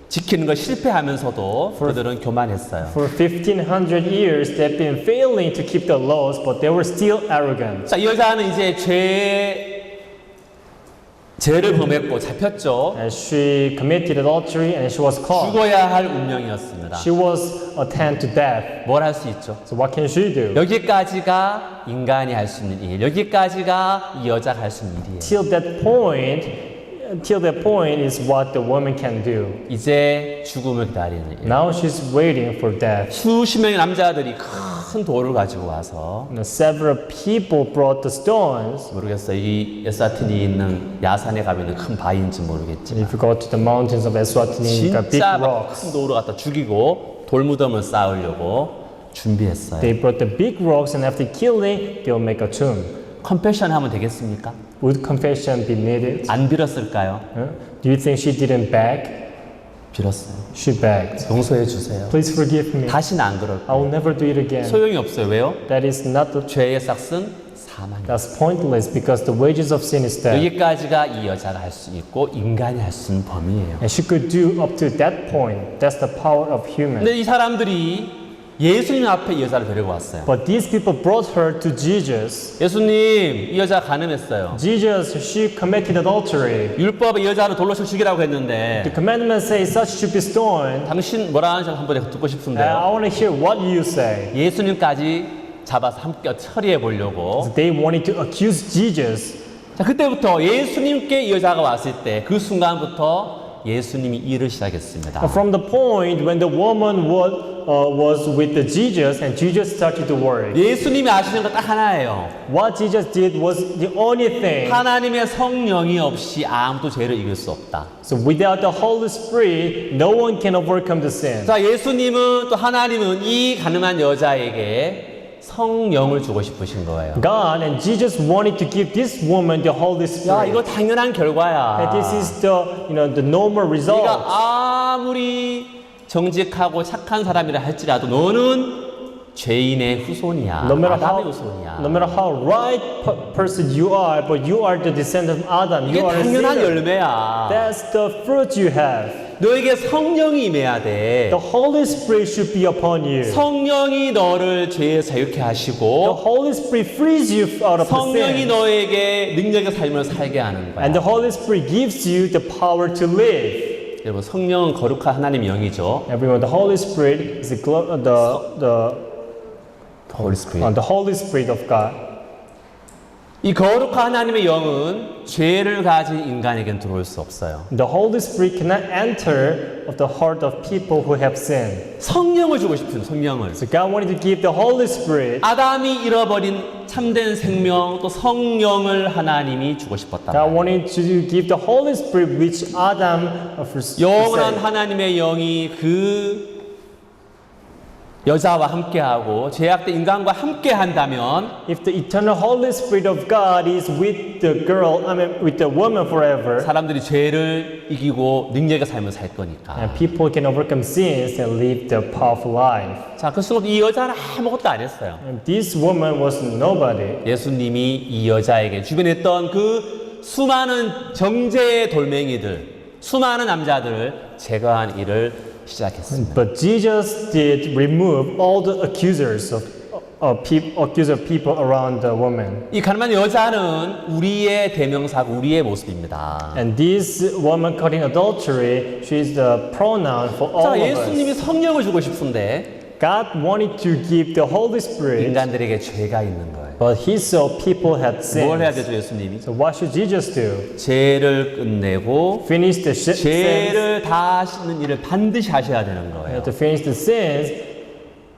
Speaker 1: 지키는 걸 실패하면서도 그들은 교만했어요.
Speaker 2: For 1500 years, they've been failing to keep the laws, but they were still arrogant.
Speaker 1: 자, 이 여자는 이제 죄를 범했고 잡혔죠.
Speaker 2: And she committed adultery and she was caught.
Speaker 1: 죽어야 할 운명이었습니다.
Speaker 2: She was attended to death.
Speaker 1: 뭘 할 수 있죠?
Speaker 2: So what can she do?
Speaker 1: 여기까지가 인간이 할 수 있는 일, 여기까지가 이 여자가 할 수 있는 일이에요.
Speaker 2: Till that point is what the woman can do.
Speaker 1: 이제 죽음을 기다리는 일.
Speaker 2: Now she's waiting for death.
Speaker 1: 수십 명의 남자들이 큰 돌을 가지고 와서
Speaker 2: Several people brought the stones.
Speaker 1: 모르겠어요. 이 에스와티니 있는 야산에 가면 큰 바위인지 모르겠지만
Speaker 2: If you go to the mountains of Eswatini, got big
Speaker 1: 진짜
Speaker 2: rocks.
Speaker 1: 큰 돌을 갖다 죽이고 돌무덤을 쌓으려고 준비했어요.
Speaker 2: They brought the big rocks and after killing, they'll make a tomb.
Speaker 1: 컴패션 하면 되겠습니까?
Speaker 2: Would confession be needed?
Speaker 1: 안 빌었을까요?
Speaker 2: Do you think she didn't beg?
Speaker 1: 빌었어요.
Speaker 2: She begged.
Speaker 1: 용서해 주세요.
Speaker 2: Please forgive me.
Speaker 1: 다시는 안 그럴
Speaker 2: I will
Speaker 1: 거예요.
Speaker 2: never do it again.
Speaker 1: 소용이 없어요. 왜요?
Speaker 2: That is not the
Speaker 1: 죄의 싹은 사망이에요.
Speaker 2: That's pointless because the wages of sin is death.
Speaker 1: 여기까지가 이 여자가 할 수 있고 인간이 할 수 있는 범위예요.
Speaker 2: And she could do up to that point. That's the power of human.
Speaker 1: 근데 이 사람들이 예수님 앞에 이 여자를 데리고 왔어요.
Speaker 2: But these people brought her to Jesus.
Speaker 1: 예수님, 이 여자 가늠했어요.
Speaker 2: Jesus, she committed adultery.
Speaker 1: 율법에 이 여자를 돌로 쳐 죽이라고 했는데
Speaker 2: The commandment says such should be stoned.
Speaker 1: 당신 뭐라 하는지 한번 듣고
Speaker 2: And
Speaker 1: 싶은데요.
Speaker 2: I want to hear what you say.
Speaker 1: 예수님까지 잡아서 함께 처리해 보려고.
Speaker 2: They wanted to accuse Jesus.
Speaker 1: 자, 그때부터 예수님께 이 여자가 왔을 때 그 순간부터 예수님이 일을 시작했습니다.
Speaker 2: From the point when the woman was with the Jesus and Jesus started to work.
Speaker 1: 예수님이 아시는 거 딱 하나예요.
Speaker 2: What Jesus did was the only thing.
Speaker 1: 하나님의 성령이 없이 아무도 죄를 이길 수 없다.
Speaker 2: So without the Holy Spirit, no one can overcome the sin.
Speaker 1: 자, 예수님은 또 하나님은 이 가늠한 여자에게 성령을 주고 싶으신 거예요.
Speaker 2: God and Jesus wanted to give this woman the Holy
Speaker 1: 야,
Speaker 2: Spirit.
Speaker 1: 이거 당연한 결과야.
Speaker 2: And this is the normal result.
Speaker 1: 네가 아무리 정직하고 착한 사람이라 할지라도 너는 죄인의 후손이야.
Speaker 2: No matter
Speaker 1: 아담의 후손이야.
Speaker 2: how right person you are, but you are the descendant of Adam.
Speaker 1: 이게
Speaker 2: You are a
Speaker 1: 당연한
Speaker 2: sinner.
Speaker 1: 열매야.
Speaker 2: That's the fruit you have.
Speaker 1: 너에게 성령이 임해야 돼.
Speaker 2: The Holy Spirit should be upon you.
Speaker 1: 성령이 너를 죄에서 자유케
Speaker 2: The
Speaker 1: 하시고
Speaker 2: Holy Spirit frees you out of the
Speaker 1: 성령이
Speaker 2: sin.
Speaker 1: 능력의 삶을 살게 하는 거야.
Speaker 2: And the Holy Spirit gives you the power to live.
Speaker 1: 여러분, 성령은 거룩한 하나님의 영이죠.
Speaker 2: Everyone, the Holy Spirit is the Holy Spirit of God.
Speaker 1: 이 거룩한 하나님의 영은 죄를 가진 인간에겐 들어올 수 없어요.
Speaker 2: The Holy Spirit cannot enter of the heart of people who have sinned.
Speaker 1: 성령을 주고 싶은 성령을.
Speaker 2: So God wanted to give the Holy Spirit.
Speaker 1: 아담이 잃어버린 참된 생명 또 성령을 하나님이 주고 싶었다.
Speaker 2: God wanted to give the Holy Spirit which Adam
Speaker 1: 영원한
Speaker 2: forsake.
Speaker 1: 하나님의 영이 그 여자와 함께하고 죄악된 인간과 함께한다면
Speaker 2: if the eternal Holy Spirit of God is with the girl, with the woman forever,
Speaker 1: 사람들이 죄를 이기고 능력의 삶을 살 거니까.
Speaker 2: and people can overcome sins and live the powerful life.
Speaker 1: 자, 그 순간 이 여자는 아무것도 안 했어요.
Speaker 2: And this woman was nobody.
Speaker 1: 예수님이 이 여자에게 주변에 있던 그 수많은 정죄의 돌멩이들, 수많은 남자들을 제거한 일을 시작했습니다.
Speaker 2: But Jesus did remove all the accusers of people around the woman.
Speaker 1: 이 가늠한 여자는 우리의 대명사고 우리의 모습입니다.
Speaker 2: And this woman caught in adultery, she is the pronoun for all
Speaker 1: 자,
Speaker 2: of
Speaker 1: 예수님이
Speaker 2: us.
Speaker 1: 성령을 주고 싶은데
Speaker 2: God wanted to give the Holy Spirit,
Speaker 1: 인간들에게 죄가 있는 거예요.
Speaker 2: but he saw people had
Speaker 1: 뭘 해야
Speaker 2: sins.
Speaker 1: 되죠, 예수님이?
Speaker 2: So what should Jesus do?
Speaker 1: 죄를 끝내고
Speaker 2: Finish the sins.
Speaker 1: 죄를 다 씻는 일을 반드시 하셔야 되는 거예요.
Speaker 2: To finish the sins,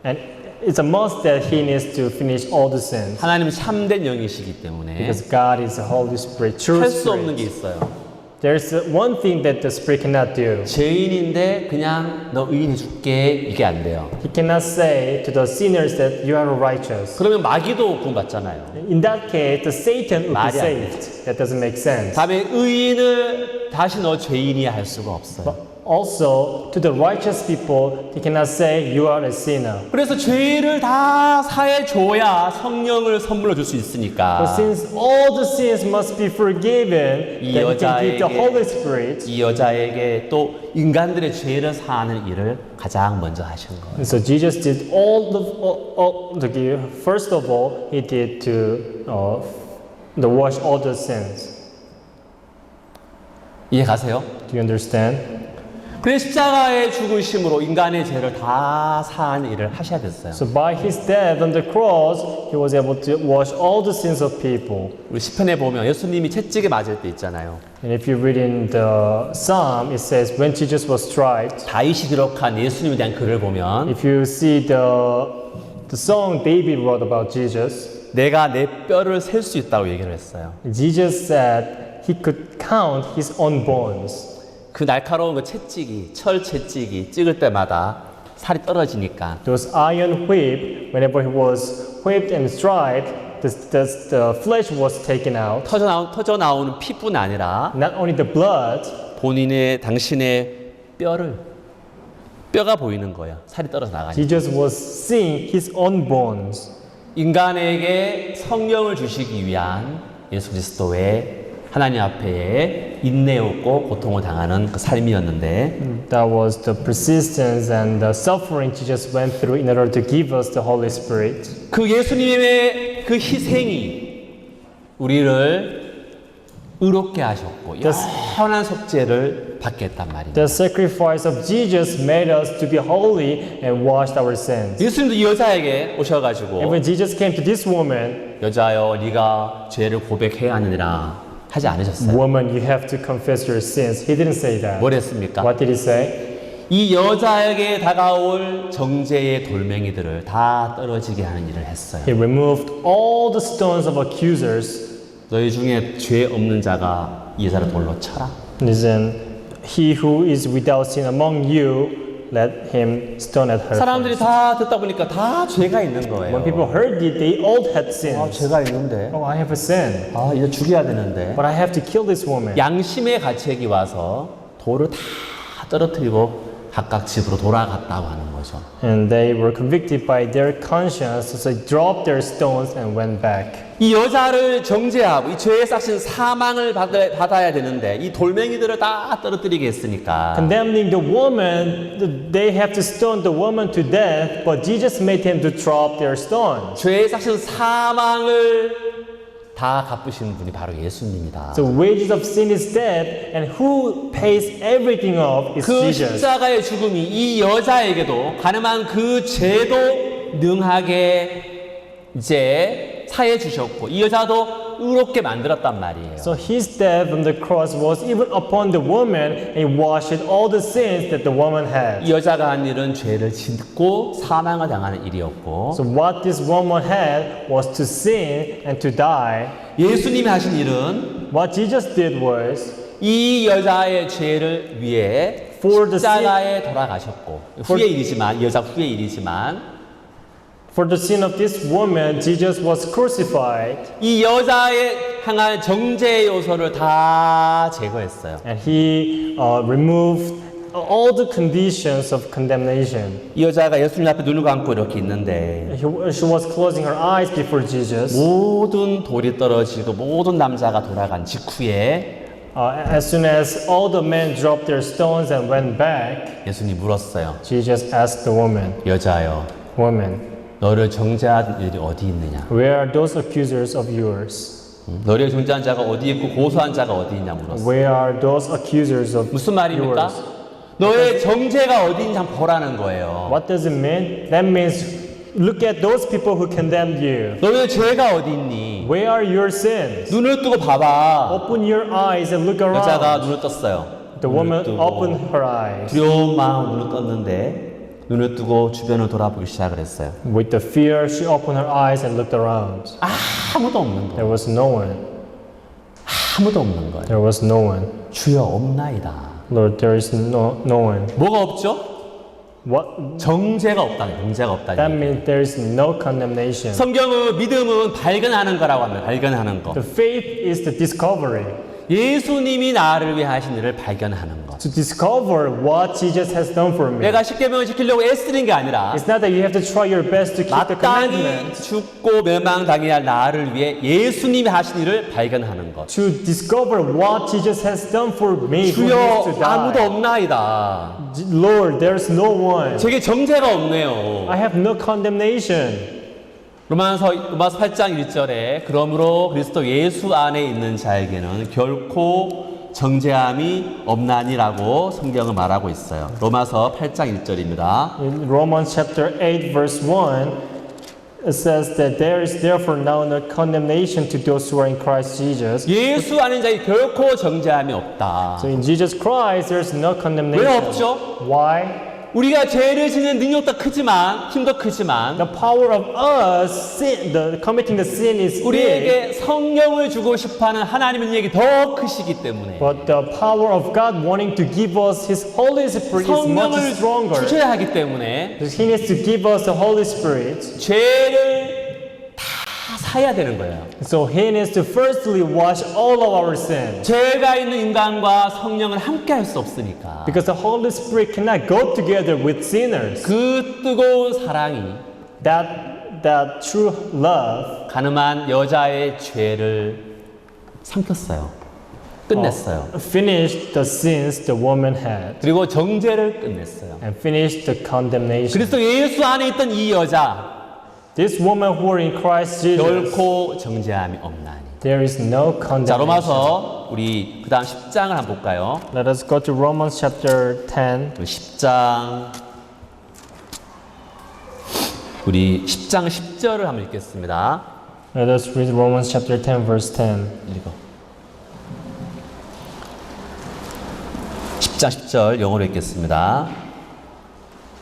Speaker 2: and it's a must that he needs to finish all the sins.
Speaker 1: 하나님은 참된 영이시기 때문에
Speaker 2: Because God is the Holy Spirit, true
Speaker 1: 할 수 없는 게
Speaker 2: Spirit.
Speaker 1: 있어요.
Speaker 2: There's one thing that the Spirit cannot do.
Speaker 1: 죄인인데 그냥 너 의인해 줄게 이게 안 돼요.
Speaker 2: He cannot say to the sinners that you are righteous.
Speaker 1: 그러면 마귀도 구원받잖아요.
Speaker 2: In that case, the Satan would be
Speaker 1: 말이 안
Speaker 2: saved. That doesn't make sense.
Speaker 1: 다음에 의인을 다시 너 죄인이야 할 수가 없어요.
Speaker 2: Also, to the righteous people, he cannot say you are a sinner.
Speaker 1: 그래서 죄를 다 사해 줘야 성령을 선물로 줄 수
Speaker 2: But
Speaker 1: 있으니까
Speaker 2: since all the sins must be forgiven,
Speaker 1: 이
Speaker 2: then he can give the
Speaker 1: 여자에게-
Speaker 2: Holy Spirit.
Speaker 1: 이 여자에게 또 인간들의 죄를 사하는 일을 가장 먼저 하신 거예요.
Speaker 2: And so Jesus did all the give. First of all, he did to wash all the sins.
Speaker 1: 이해 가세요?
Speaker 2: Do you understand?
Speaker 1: 그래서 십자가의 죽으심으로 인간의 죄를 다 사하는 일을 하셔야 됐어요.
Speaker 2: So by his death on the cross, he was able to wash all the sins of people.
Speaker 1: 우리 시편에 보면 예수님이 채찍에 맞을 때 있잖아요.
Speaker 2: And if you read in the Psalm, it says when Jesus was striped.
Speaker 1: 다윗이 기록한 예수님에 대한 글을 보면
Speaker 2: If you see the song David wrote about Jesus,
Speaker 1: 내가 내 뼈를 셀 수 있다고 얘기를 했어요.
Speaker 2: Jesus said he could count his own bones.
Speaker 1: 그 날카로운 그 채찍이 철 채찍이 찍을 때마다 살이 떨어지니까
Speaker 2: Those iron whip, whenever he was whipped and striped, the flesh was taken out.
Speaker 1: 터져 나오는 피뿐 아니라
Speaker 2: Not only the blood,
Speaker 1: 당신의 뼈가 보이는 거예요. 살이 떨어져 나가니까.
Speaker 2: Jesus was seeing his own bones.
Speaker 1: 인간에게 성령을 주시기 위한 예수 그리스도의 하나님 앞에 인내 없고 고통을 당하는 그 삶이었는데
Speaker 2: That was the persistence and the suffering Jesus went through in order to give us the Holy Spirit.
Speaker 1: 그 예수님의 그 희생이 우리를 의롭게 하셨고 영원한 속죄를 받게 했단 말입니다.
Speaker 2: The sacrifice of Jesus made us to be holy and washed our sins.
Speaker 1: 예수님도 이 여자에게 오셔가지고
Speaker 2: And when Jesus came to this woman,
Speaker 1: 여자여 네가 죄를 고백해야 하느니라 하지 않으셨어요.
Speaker 2: woman, you have to confess your sins. He didn't say that.
Speaker 1: 뭘 했습니까?
Speaker 2: What did he say?
Speaker 1: 이 여자에게 다가올 정죄의 돌멩이들을 다 떨어지게 하는 일을 했어요.
Speaker 2: He removed all the stones of accusers.
Speaker 1: 너희 중에 죄 없는 자가 이 여자를 돌로 쳐라.
Speaker 2: Listen, he who is without sin among you, let him stone at her.
Speaker 1: 사람들이
Speaker 2: first.
Speaker 1: 다 듣다 보니까 다 죄가 있는
Speaker 2: When
Speaker 1: 거예요.
Speaker 2: people heard it, they all had
Speaker 1: 아,
Speaker 2: sins.
Speaker 1: 죄가 있는데.
Speaker 2: Oh, I have a sin,
Speaker 1: 아, 이제 죽여야 되는데.
Speaker 2: but I have to kill this woman.
Speaker 1: 양심의 가책이 와서 돌을 다 떨어뜨리고 각각 집으로 돌아갔다고 하는 거죠.
Speaker 2: And they were convicted by their conscience, so they dropped their stones and went back.
Speaker 1: 이 여자를 정죄하고 이 죄의 싹신 사망을 받아야 되는데 이 돌멩이들을 다 떨어뜨리게 했으니까
Speaker 2: Condemning the woman, they have to stone the woman to death, but Jesus made them to drop their stones.
Speaker 1: 죄의 싹신 사망을 다 갚으신 분이 바로 예수님이다.
Speaker 2: The wages of sin is death, and who pays everything off is
Speaker 1: 그
Speaker 2: Jesus.
Speaker 1: 십자가의 죽음이 이 여자에게도 가늠한 그 죄도 능하게 이제 사해 주셨고 이 여자도 의롭게 만들었단 말이에요.
Speaker 2: So his death on the cross was even upon the woman, and he washed all the sins that the woman had.
Speaker 1: 이 여자가 한 일은 죄를 짓고 사망을 당하는 일이었고
Speaker 2: So what this woman had was to sin and to die.
Speaker 1: 예수님이 하신 일은
Speaker 2: What Jesus did was
Speaker 1: 이 여자의 죄를 위해
Speaker 2: For the
Speaker 1: 십자가에 돌아가셨고 후의 일이지만 이 여자 후의 일이지만
Speaker 2: For the sin of this woman, Jesus was crucified,
Speaker 1: 이 여자에 향한 정죄 요소를 다 제거했어요.
Speaker 2: and he removed all the conditions of condemnation.
Speaker 1: 이 여자가 예수님 앞에 눈을 감고 이렇게 있는데
Speaker 2: She was closing her eyes before Jesus.
Speaker 1: 모든 돌이 떨어지고 모든 남자가 돌아간 직후에
Speaker 2: As soon as all the men dropped their stones and went back,
Speaker 1: 예수님 물었어요.
Speaker 2: Jesus asked the woman,
Speaker 1: 여자여,
Speaker 2: Woman,
Speaker 1: 너를 정죄한 일이 어디 있느냐?
Speaker 2: where are those accusers of yours?
Speaker 1: 너를 정죄한 자가 어디 있고 고소한 자가 어디 있냐 물었어요.
Speaker 2: Where are those accusers of
Speaker 1: 무슨 말입니까?
Speaker 2: yours?
Speaker 1: 너의 정죄가 어디 있는지 한번 보라는 거예요.
Speaker 2: What does it mean? That means look at those people who condemned you.
Speaker 1: 너의 죄가 어디 있니?
Speaker 2: Where are your sins?
Speaker 1: 눈을 뜨고 봐봐.
Speaker 2: Open your eyes and look
Speaker 1: 여자가
Speaker 2: around.
Speaker 1: 눈을 떴어요.
Speaker 2: The woman opened her eyes.
Speaker 1: 두려운 마음 눈을 떴는데 눈을 뜨고 주변을 돌아보기 시작을 했어요.
Speaker 2: With the fear, she opened her eyes and looked around.
Speaker 1: 아무도 없는 거예요.
Speaker 2: There was no one.
Speaker 1: 아무도 없는 거예요.
Speaker 2: There was no one.
Speaker 1: 주여 없나이다.
Speaker 2: Lord, there is no one.
Speaker 1: 뭐가 없죠?
Speaker 2: What?
Speaker 1: 정죄가 없다는 정죄가
Speaker 2: That
Speaker 1: 없다는
Speaker 2: means there is no condemnation.
Speaker 1: 성경은 믿음은 발견하는 거라고 합니다. 발견하는 거.
Speaker 2: The faith is the discovery.
Speaker 1: 예수님이 나를 위해 하신 일을 발견하는 것.
Speaker 2: To discover what Jesus has done for me.
Speaker 1: 내가 십계명을 지키려고 애쓰는 게 아니라
Speaker 2: It's not that you have to try your best to keep the
Speaker 1: 마땅히
Speaker 2: commandments.
Speaker 1: 죽고 멸망당해야 할 나를 위해 예수님이 하신 일을 발견하는 것.
Speaker 2: To discover what Jesus has done for me who
Speaker 1: 주여
Speaker 2: needs to
Speaker 1: 아무도
Speaker 2: die.
Speaker 1: 없나이다.
Speaker 2: Lord, there's no one.
Speaker 1: 제게 정죄가 없네요.
Speaker 2: I have no condemnation.
Speaker 1: 로마서 8장 1절에 그러므로 그리스도 예수 안에 있는 자에게는 결코 정죄함이 없나니라고 성경은 말하고 있어요. 로마서 8장 1절입니다.
Speaker 2: In Romans chapter 8 verse 1, it says that there is therefore now no condemnation to those who are in Christ Jesus.
Speaker 1: 예수 안에 있는 자에 결코 정죄함이 없다.
Speaker 2: So in Jesus Christ, there's no condemnation.
Speaker 1: 왜 없죠?
Speaker 2: Why?
Speaker 1: 우리가 죄를 짓는 능력도 크지만 힘도 크지만
Speaker 2: The power of us, committing the sin is big,
Speaker 1: 우리에게 성령을 주고 싶어하는 하나님의 능력이 더 크시기 때문에
Speaker 2: but the power of God wanting to give us His Holy Spirit is much
Speaker 1: 성령을
Speaker 2: stronger.
Speaker 1: 주셔야 하기 때문에
Speaker 2: He needs to give us the Holy Spirit.
Speaker 1: 죄를 다 사야 되는 거예요.
Speaker 2: So He needs to firstly wash all of our sins.
Speaker 1: 죄가 있는 인간과 성령을 함께 할 수 없으니까
Speaker 2: Because the Holy Spirit cannot go together with sinners.
Speaker 1: 그 뜨거운 사랑이
Speaker 2: That true love
Speaker 1: 가늠한 여자의 죄를 삼켰어요. 끝냈어요.
Speaker 2: finished the sins the woman had
Speaker 1: 그리고 정죄를 끝냈어요.
Speaker 2: and finished the condemnation.
Speaker 1: 그리스도 예수 안에 있던 이 여자
Speaker 2: This woman who are in Christ Jesus,
Speaker 1: 결코 정죄함이 없나니.
Speaker 2: there is no
Speaker 1: 자,
Speaker 2: condemnation.
Speaker 1: 로마서 우리 그다음 10장을 한번 볼까요?
Speaker 2: Let us go to Romans chapter 10.
Speaker 1: 10장 우리 10장 10절을 한번 읽겠습니다.
Speaker 2: Let us read Romans chapter 10 verse 10.
Speaker 1: 읽어. 10장 10절 영어로 읽겠습니다.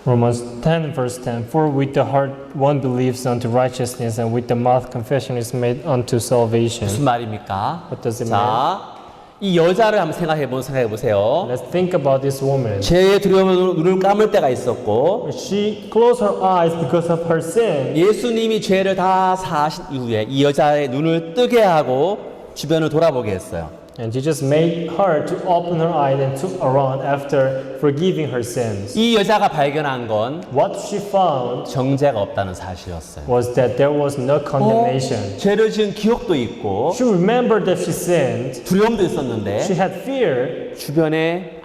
Speaker 2: Romans 10 verse 10. For with the heart one believes unto righteousness, and with the mouth confession is made unto salvation.
Speaker 1: 무슨 말입니까?
Speaker 2: What does it mean?
Speaker 1: 자, 이 여자를 한번 생각해 보세요.
Speaker 2: Let's think about this woman.
Speaker 1: 죄의 두려움으로 눈을 감을 때가 있었고
Speaker 2: She closed her eyes because of her sin.
Speaker 1: 예수님이 죄를 다 사하신 이후에 이 여자의 눈을 뜨게 하고 주변을 돌아보게 했어요.
Speaker 2: And Jesus made her to open her eyes and took around after forgiving her sins.
Speaker 1: 이 여자가 발견한 건
Speaker 2: What she found
Speaker 1: 정죄가 없다는 사실이었어요.
Speaker 2: was that there was no condemnation.
Speaker 1: 죄를 지은 기억도 있고
Speaker 2: She remembered that she sinned.
Speaker 1: 두려움도 있었는데
Speaker 2: She had fear,
Speaker 1: 주변에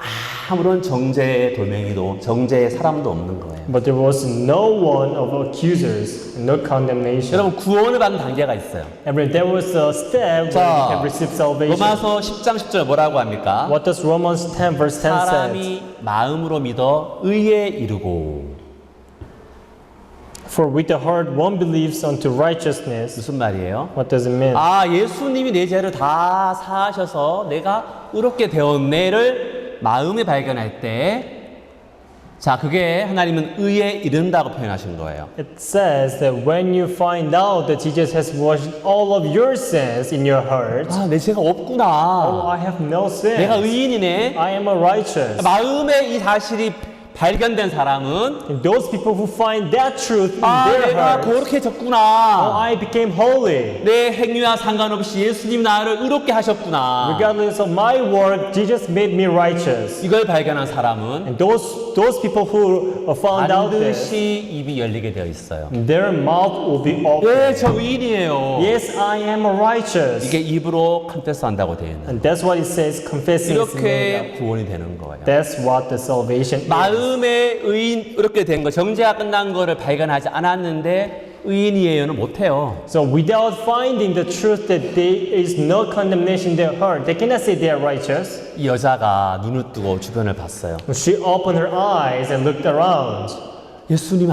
Speaker 1: 아무런 정죄의 돌멩이도 정죄의 사람도 없는 거예요.
Speaker 2: but there was no one of accusers, no condemnation.
Speaker 1: 여러분 구원을 받는 단계가 있어요.
Speaker 2: And there was a step where you can receive salvation.
Speaker 1: 로마서 10장 10절 뭐라고 합니까?
Speaker 2: What does Romans 10 verse 10 say?
Speaker 1: 사람이 마음으로 믿어 의에 이르고.
Speaker 2: For with the heart one believes unto righteousness.
Speaker 1: 무슨 말이에요?
Speaker 2: What does it mean?
Speaker 1: 아, 예수님이 내 죄를 다 사하셔서 내가 의롭게 되었네를 마음에 발견할 때, 자, 그게 하나님은 의에 이른다고 표현하신 거예요.
Speaker 2: It says that when you find out that Jesus has washed all of your sins in your heart,
Speaker 1: 아, 내 죄가
Speaker 2: oh,
Speaker 1: 없구나.
Speaker 2: I have no
Speaker 1: 내가
Speaker 2: sin.
Speaker 1: 의인이네.
Speaker 2: I am a righteous.
Speaker 1: 마음에 이 사실이 발견된 사람은
Speaker 2: And those people who find that truth in
Speaker 1: 아,
Speaker 2: their
Speaker 1: 내가
Speaker 2: heart, oh,
Speaker 1: 거룩해졌구나.
Speaker 2: I became holy.
Speaker 1: 내 행위와 상관없이 예수님 나를 의롭게 하셨구나.
Speaker 2: Regardless of my work, Jesus made me righteous.
Speaker 1: 이걸 발견한 사람은
Speaker 2: And those people who found out this,
Speaker 1: 반드시 입이 열리게 되어 있어요.
Speaker 2: their mouth will be open.
Speaker 1: 예, 저 의인이에요.
Speaker 2: Yes, I am righteous.
Speaker 1: 이게 입으로 컨테스한다고 되어 있는.
Speaker 2: And that's what it says, confessing is made
Speaker 1: 이렇게 구원이 되는 거예요.
Speaker 2: That's what the salvation is.
Speaker 1: 마음의 의인 이렇게 된 거, 정죄가 끝난 거를 발견하지 않았는데 의인이에요는 못해요.
Speaker 2: So without finding the truth that there is no condemnation in their heart, they cannot say they are righteous.
Speaker 1: 이 여자가 눈을 뜨고 주변을 봤어요.
Speaker 2: She opened her eyes and looked around.
Speaker 1: 예수님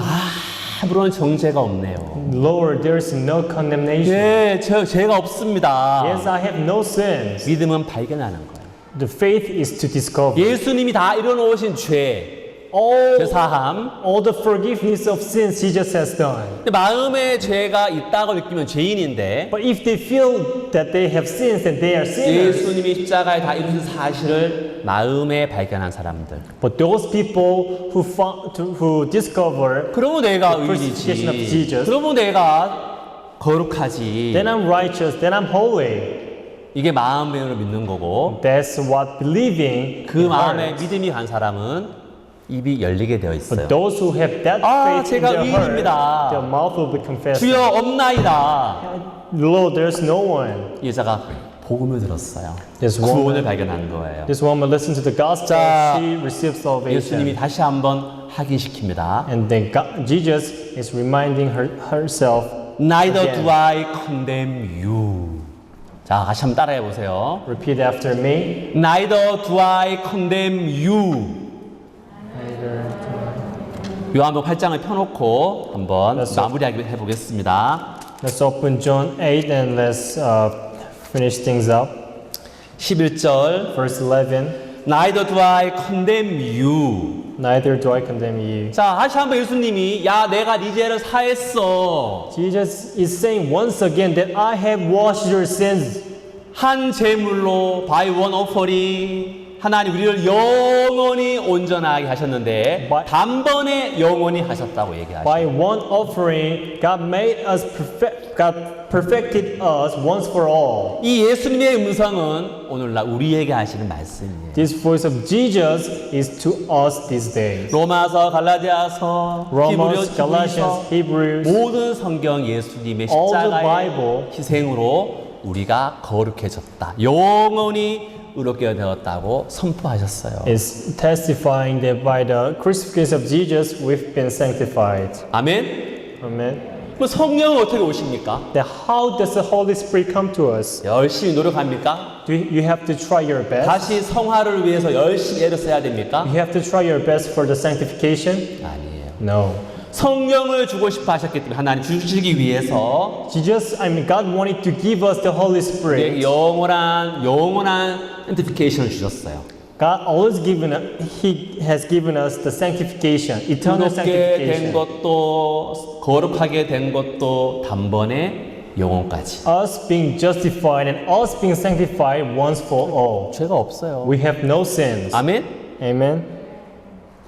Speaker 1: 아무런 정죄가 없네요.
Speaker 2: Lord, there is no condemnation.
Speaker 1: 예, 죄가 없습니다.
Speaker 2: Yes, I have no sins.
Speaker 1: 믿음은 발견하는 거예요.
Speaker 2: The faith is to discover.
Speaker 1: 예수님이 다 이뤄놓으신 죄,
Speaker 2: All
Speaker 1: 죄사함.
Speaker 2: the forgiveness of sins Jesus has done.
Speaker 1: 근데 마음에 죄가 있다고 느끼면 죄인인데
Speaker 2: But if they feel that they have sins and they are sinners,
Speaker 1: 예수님이 십자가에 다 이루신 사실을 마음에 발견한 사람들.
Speaker 2: but those people who discover,
Speaker 1: 그러면 내가
Speaker 2: crucifixion of
Speaker 1: 의인이지.
Speaker 2: Jesus.
Speaker 1: 그러면 내가 거룩하지.
Speaker 2: then I'm righteous, then I'm holy.
Speaker 1: 이게 마음으로 믿는 거고
Speaker 2: That's what believing
Speaker 1: 그
Speaker 2: in
Speaker 1: 마음에
Speaker 2: heart.
Speaker 1: 믿음이 간 사람은 입이 열리게 되어 있어요.
Speaker 2: But those who have that
Speaker 1: 아,
Speaker 2: faith in
Speaker 1: 제가
Speaker 2: their heart,
Speaker 1: 의인입니다.
Speaker 2: their mouth will be confessed.
Speaker 1: 주여 없나이다.
Speaker 2: Lord, there's no one.
Speaker 1: 이 여자가 복음을 들었어요.
Speaker 2: This
Speaker 1: 구원을
Speaker 2: woman,
Speaker 1: 발견한 거예요.
Speaker 2: this woman listened to the gospel.
Speaker 1: 자,
Speaker 2: She received
Speaker 1: 예수님이
Speaker 2: salvation.
Speaker 1: 다시 한번 확인시킵니다.
Speaker 2: And then Jesus is reminding herself.
Speaker 1: Neither
Speaker 2: again.
Speaker 1: do I condemn you. 자, 다시 한번 따라해 보세요.
Speaker 2: Repeat after me.
Speaker 1: Neither do I condemn you. 요한복음 8장을 펴놓고 한번
Speaker 2: Let's
Speaker 1: 마무리하게 해보겠습니다.
Speaker 2: Let's open John 8 and let's finish things up.
Speaker 1: 11절
Speaker 2: Verse 11.
Speaker 1: Neither do I condemn you.
Speaker 2: Neither do I condemn you.
Speaker 1: 자, 다시 한번 예수님이 야, 내가 네 죄를 사했어.
Speaker 2: Jesus is saying once again that I have washed your sins.
Speaker 1: 한 제물로 by one offering 하나님 우리를 영원히 온전하게 하셨는데
Speaker 2: By-
Speaker 1: 단번에 영원히 하셨다고 얘기하시죠.
Speaker 2: By one offering, God made us God perfected us once for all.
Speaker 1: 이 예수님의 음성은 오늘날 우리에게 하시는 말씀이에요.
Speaker 2: This voice of Jesus is to us these days.
Speaker 1: 로마서, 갈라디아서,
Speaker 2: Romans,
Speaker 1: 히브리서,
Speaker 2: Galatians, Hebrews,
Speaker 1: 모든 성경 예수님의
Speaker 2: all the
Speaker 1: 십자가의
Speaker 2: Bible.
Speaker 1: 희생으로 우리가 거룩해졌다. 영원히 의롭게 되었다고 선포하셨어요.
Speaker 2: is testifying that by the crucifixion of Jesus we've been sanctified.
Speaker 1: 아멘.
Speaker 2: Amen.
Speaker 1: 그럼 성령은 어떻게 오십니까?
Speaker 2: Then how does the Holy Spirit come to us?
Speaker 1: 열심히 노력합니까?
Speaker 2: Do you have to try your best?
Speaker 1: 다시 성화를 위해서 열심히 애를 써야 됩니까?
Speaker 2: You have to try your best for the sanctification?
Speaker 1: 아니에요.
Speaker 2: No.
Speaker 1: 성령을 주고 싶어 하셨기 때문에 하나님 주시기 위해서
Speaker 2: God wanted to give us the Holy
Speaker 1: 우리에게
Speaker 2: Spirit.
Speaker 1: 영원한 사nctification을 주셨어요.
Speaker 2: God always He has given us the sanctification, eternal
Speaker 1: 의롭게 된
Speaker 2: sanctification.
Speaker 1: 것도 거룩하게 된 것도 단번에 영원까지.
Speaker 2: Us being justified and us being sanctified once for all.
Speaker 1: 죄가 없어요.
Speaker 2: We have no sins.
Speaker 1: 아멘.
Speaker 2: Amen.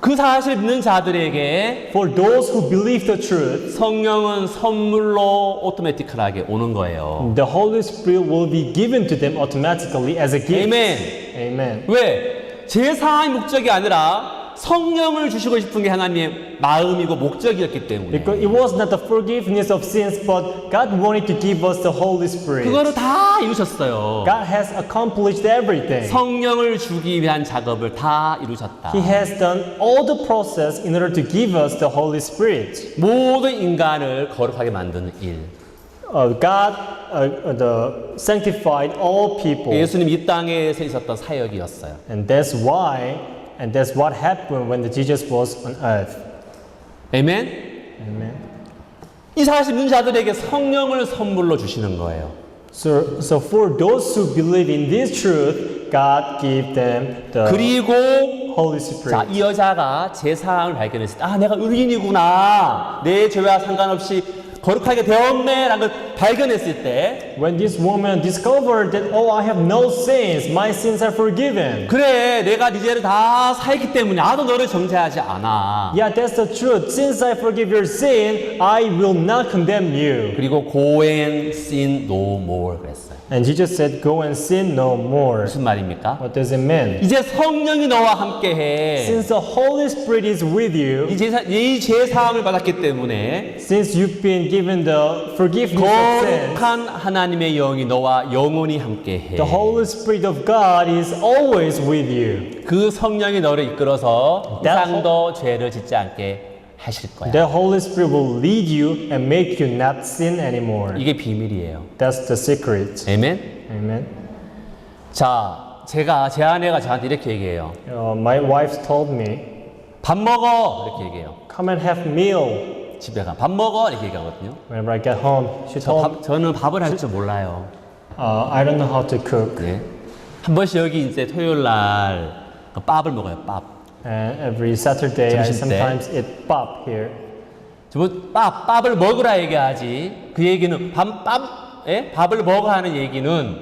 Speaker 1: 그 사실 믿는 자들에게
Speaker 2: For those who believe the truth,
Speaker 1: 성령은 선물로 오토매티컬하게 오는 거예요.
Speaker 2: the Holy Spirit will be given to them automatically as a gift.
Speaker 1: 아멘.
Speaker 2: Amen.
Speaker 1: 왜? 제사의 목적이 아니라 성령을 주시고 싶은 게 하나님의 마음이고 목적이었기 때문에
Speaker 2: Because it was not the forgiveness of sins, but God wanted to give us the Holy Spirit.
Speaker 1: 그거를 다 이루셨어요.
Speaker 2: God has accomplished everything.
Speaker 1: 성령을 주기 위한 작업을 다 이루셨다.
Speaker 2: He has done all the process in order to give us the Holy Spirit.
Speaker 1: 모든 인간을 거룩하게 만드는 일.
Speaker 2: God sanctified all people.
Speaker 1: 예수님 이 땅에서 있었던 사역이었어요.
Speaker 2: And that's what happened when Jesus was on earth.
Speaker 1: 아멘.
Speaker 2: Amen.
Speaker 1: 이 사실 믿는 자들에게 성령을 선물로 주시는 거예요.
Speaker 2: So for those who believe in this truth, God gave them the
Speaker 1: 그리고
Speaker 2: Holy
Speaker 1: 자,
Speaker 2: Spirit.
Speaker 1: 이 여자가 제 사랑을 발견했을 때, 아, 내가 의인이구나. 내 죄와 상관없이 거룩하게 되었네라는 걸 발견했을 때
Speaker 2: When this woman discovered that, oh, I have no sins, my sins are forgiven.
Speaker 1: 그래 내가 네 죄를 다 사했기 때문에 나도 너를 정죄하지 않아.
Speaker 2: Yeah, that's the truth. Since I forgive your sin, I will not condemn you.
Speaker 1: 그리고 go and sin no more 그랬어요.
Speaker 2: And Jesus said, go and sin no more.
Speaker 1: 무슨 말입니까?
Speaker 2: What does it mean?
Speaker 1: 이제 성령이 너와 함께해.
Speaker 2: Since the Holy Spirit is with you,
Speaker 1: 이죄 사함을 받았기 때문에
Speaker 2: since you've been given the forgiveness of sins,
Speaker 1: 거룩한 하나님의 영이 너와 영원히 함께해.
Speaker 2: the Holy Spirit of God is always with you.
Speaker 1: 그 성령이 너를 이끌어서
Speaker 2: That
Speaker 1: 이상도 죄를 짓지 않게 하실 거야.
Speaker 2: The Holy Spirit will lead you and make you not sin anymore.
Speaker 1: 이게 비밀이에요.
Speaker 2: That's the secret.
Speaker 1: 아멘.
Speaker 2: Amen.
Speaker 1: 자, 제 아내가 저한테 이렇게 얘기해요.
Speaker 2: My wife told me,
Speaker 1: 밥 먹어 이렇게 얘기해요.
Speaker 2: come and have meal.
Speaker 1: 집에 가 밥 먹어 이렇게 얘기하거든요.
Speaker 2: Whenever I get home, she told,
Speaker 1: 저는 밥을 할 줄 몰라요.
Speaker 2: I don't know how to cook.
Speaker 1: 네. 한 번씩 여기 이제 토요일 날 밥을 먹어요. 밥.
Speaker 2: And every Saturday, I
Speaker 1: 점심 때.
Speaker 2: sometimes eat pop here.
Speaker 1: 밥을 먹으라 얘기하지. 그 얘기는 밥을 먹어 하는 얘기는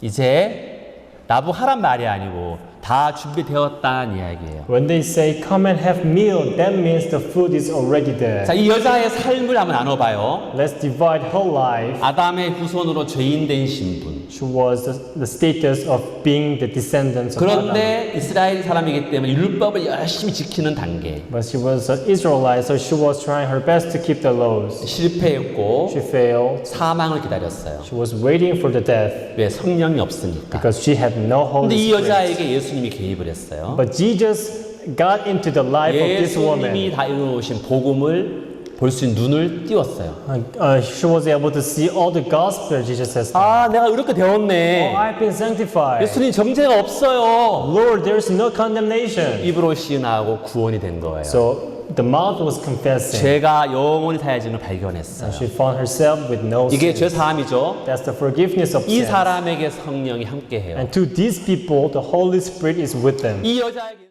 Speaker 1: 이제 나보고 하란 말이 아니고 다 준비되었다는 이야기예요.
Speaker 2: When they say come and have meal, that means the food is already there.
Speaker 1: 자, 이 여자의 삶을 한번 나눠봐요.
Speaker 2: Let's divide her life.
Speaker 1: 아담의 후손으로 죄인된 신분.
Speaker 2: She was the status of being the descendants of Adam.
Speaker 1: 그런데 이스라엘 사람이기 때문에 율법을 열심히 지키는 단계.
Speaker 2: But she was an Israelite, so she was trying her best to keep the laws.
Speaker 1: 실패했고
Speaker 2: She failed.
Speaker 1: 사망을 기다렸어요.
Speaker 2: She was waiting for the death
Speaker 1: 왜? 성령이 없으니까.
Speaker 2: because she had no
Speaker 1: 근데
Speaker 2: Holy
Speaker 1: 이
Speaker 2: Spirit.
Speaker 1: 여자에게 예수님이 개입을 했어요.
Speaker 2: But Jesus got into the life of this woman.
Speaker 1: 예수님이 다 이루신 복음을 볼 수 있는 눈을 띄웠어요.
Speaker 2: She was able to see all the gospel Jesus has done.
Speaker 1: 아, 내가 이렇게
Speaker 2: Oh,
Speaker 1: 되었네.
Speaker 2: I've been sanctified.
Speaker 1: 예수님 정죄가 없어요.
Speaker 2: Lord, there's no condemnation.
Speaker 1: 입으로 시인하고 구원이 된 거예요.
Speaker 2: So the mouth was confessing.
Speaker 1: 죄가 영원히 사해지는 발견했어요.
Speaker 2: She found herself with no
Speaker 1: 이게
Speaker 2: sin.
Speaker 1: 죄 사함이죠.
Speaker 2: That's the forgiveness of
Speaker 1: 이
Speaker 2: sin.
Speaker 1: 사람에게 성령이 함께해요.
Speaker 2: And to these people, the Holy Spirit is with them.
Speaker 1: 이 여자에게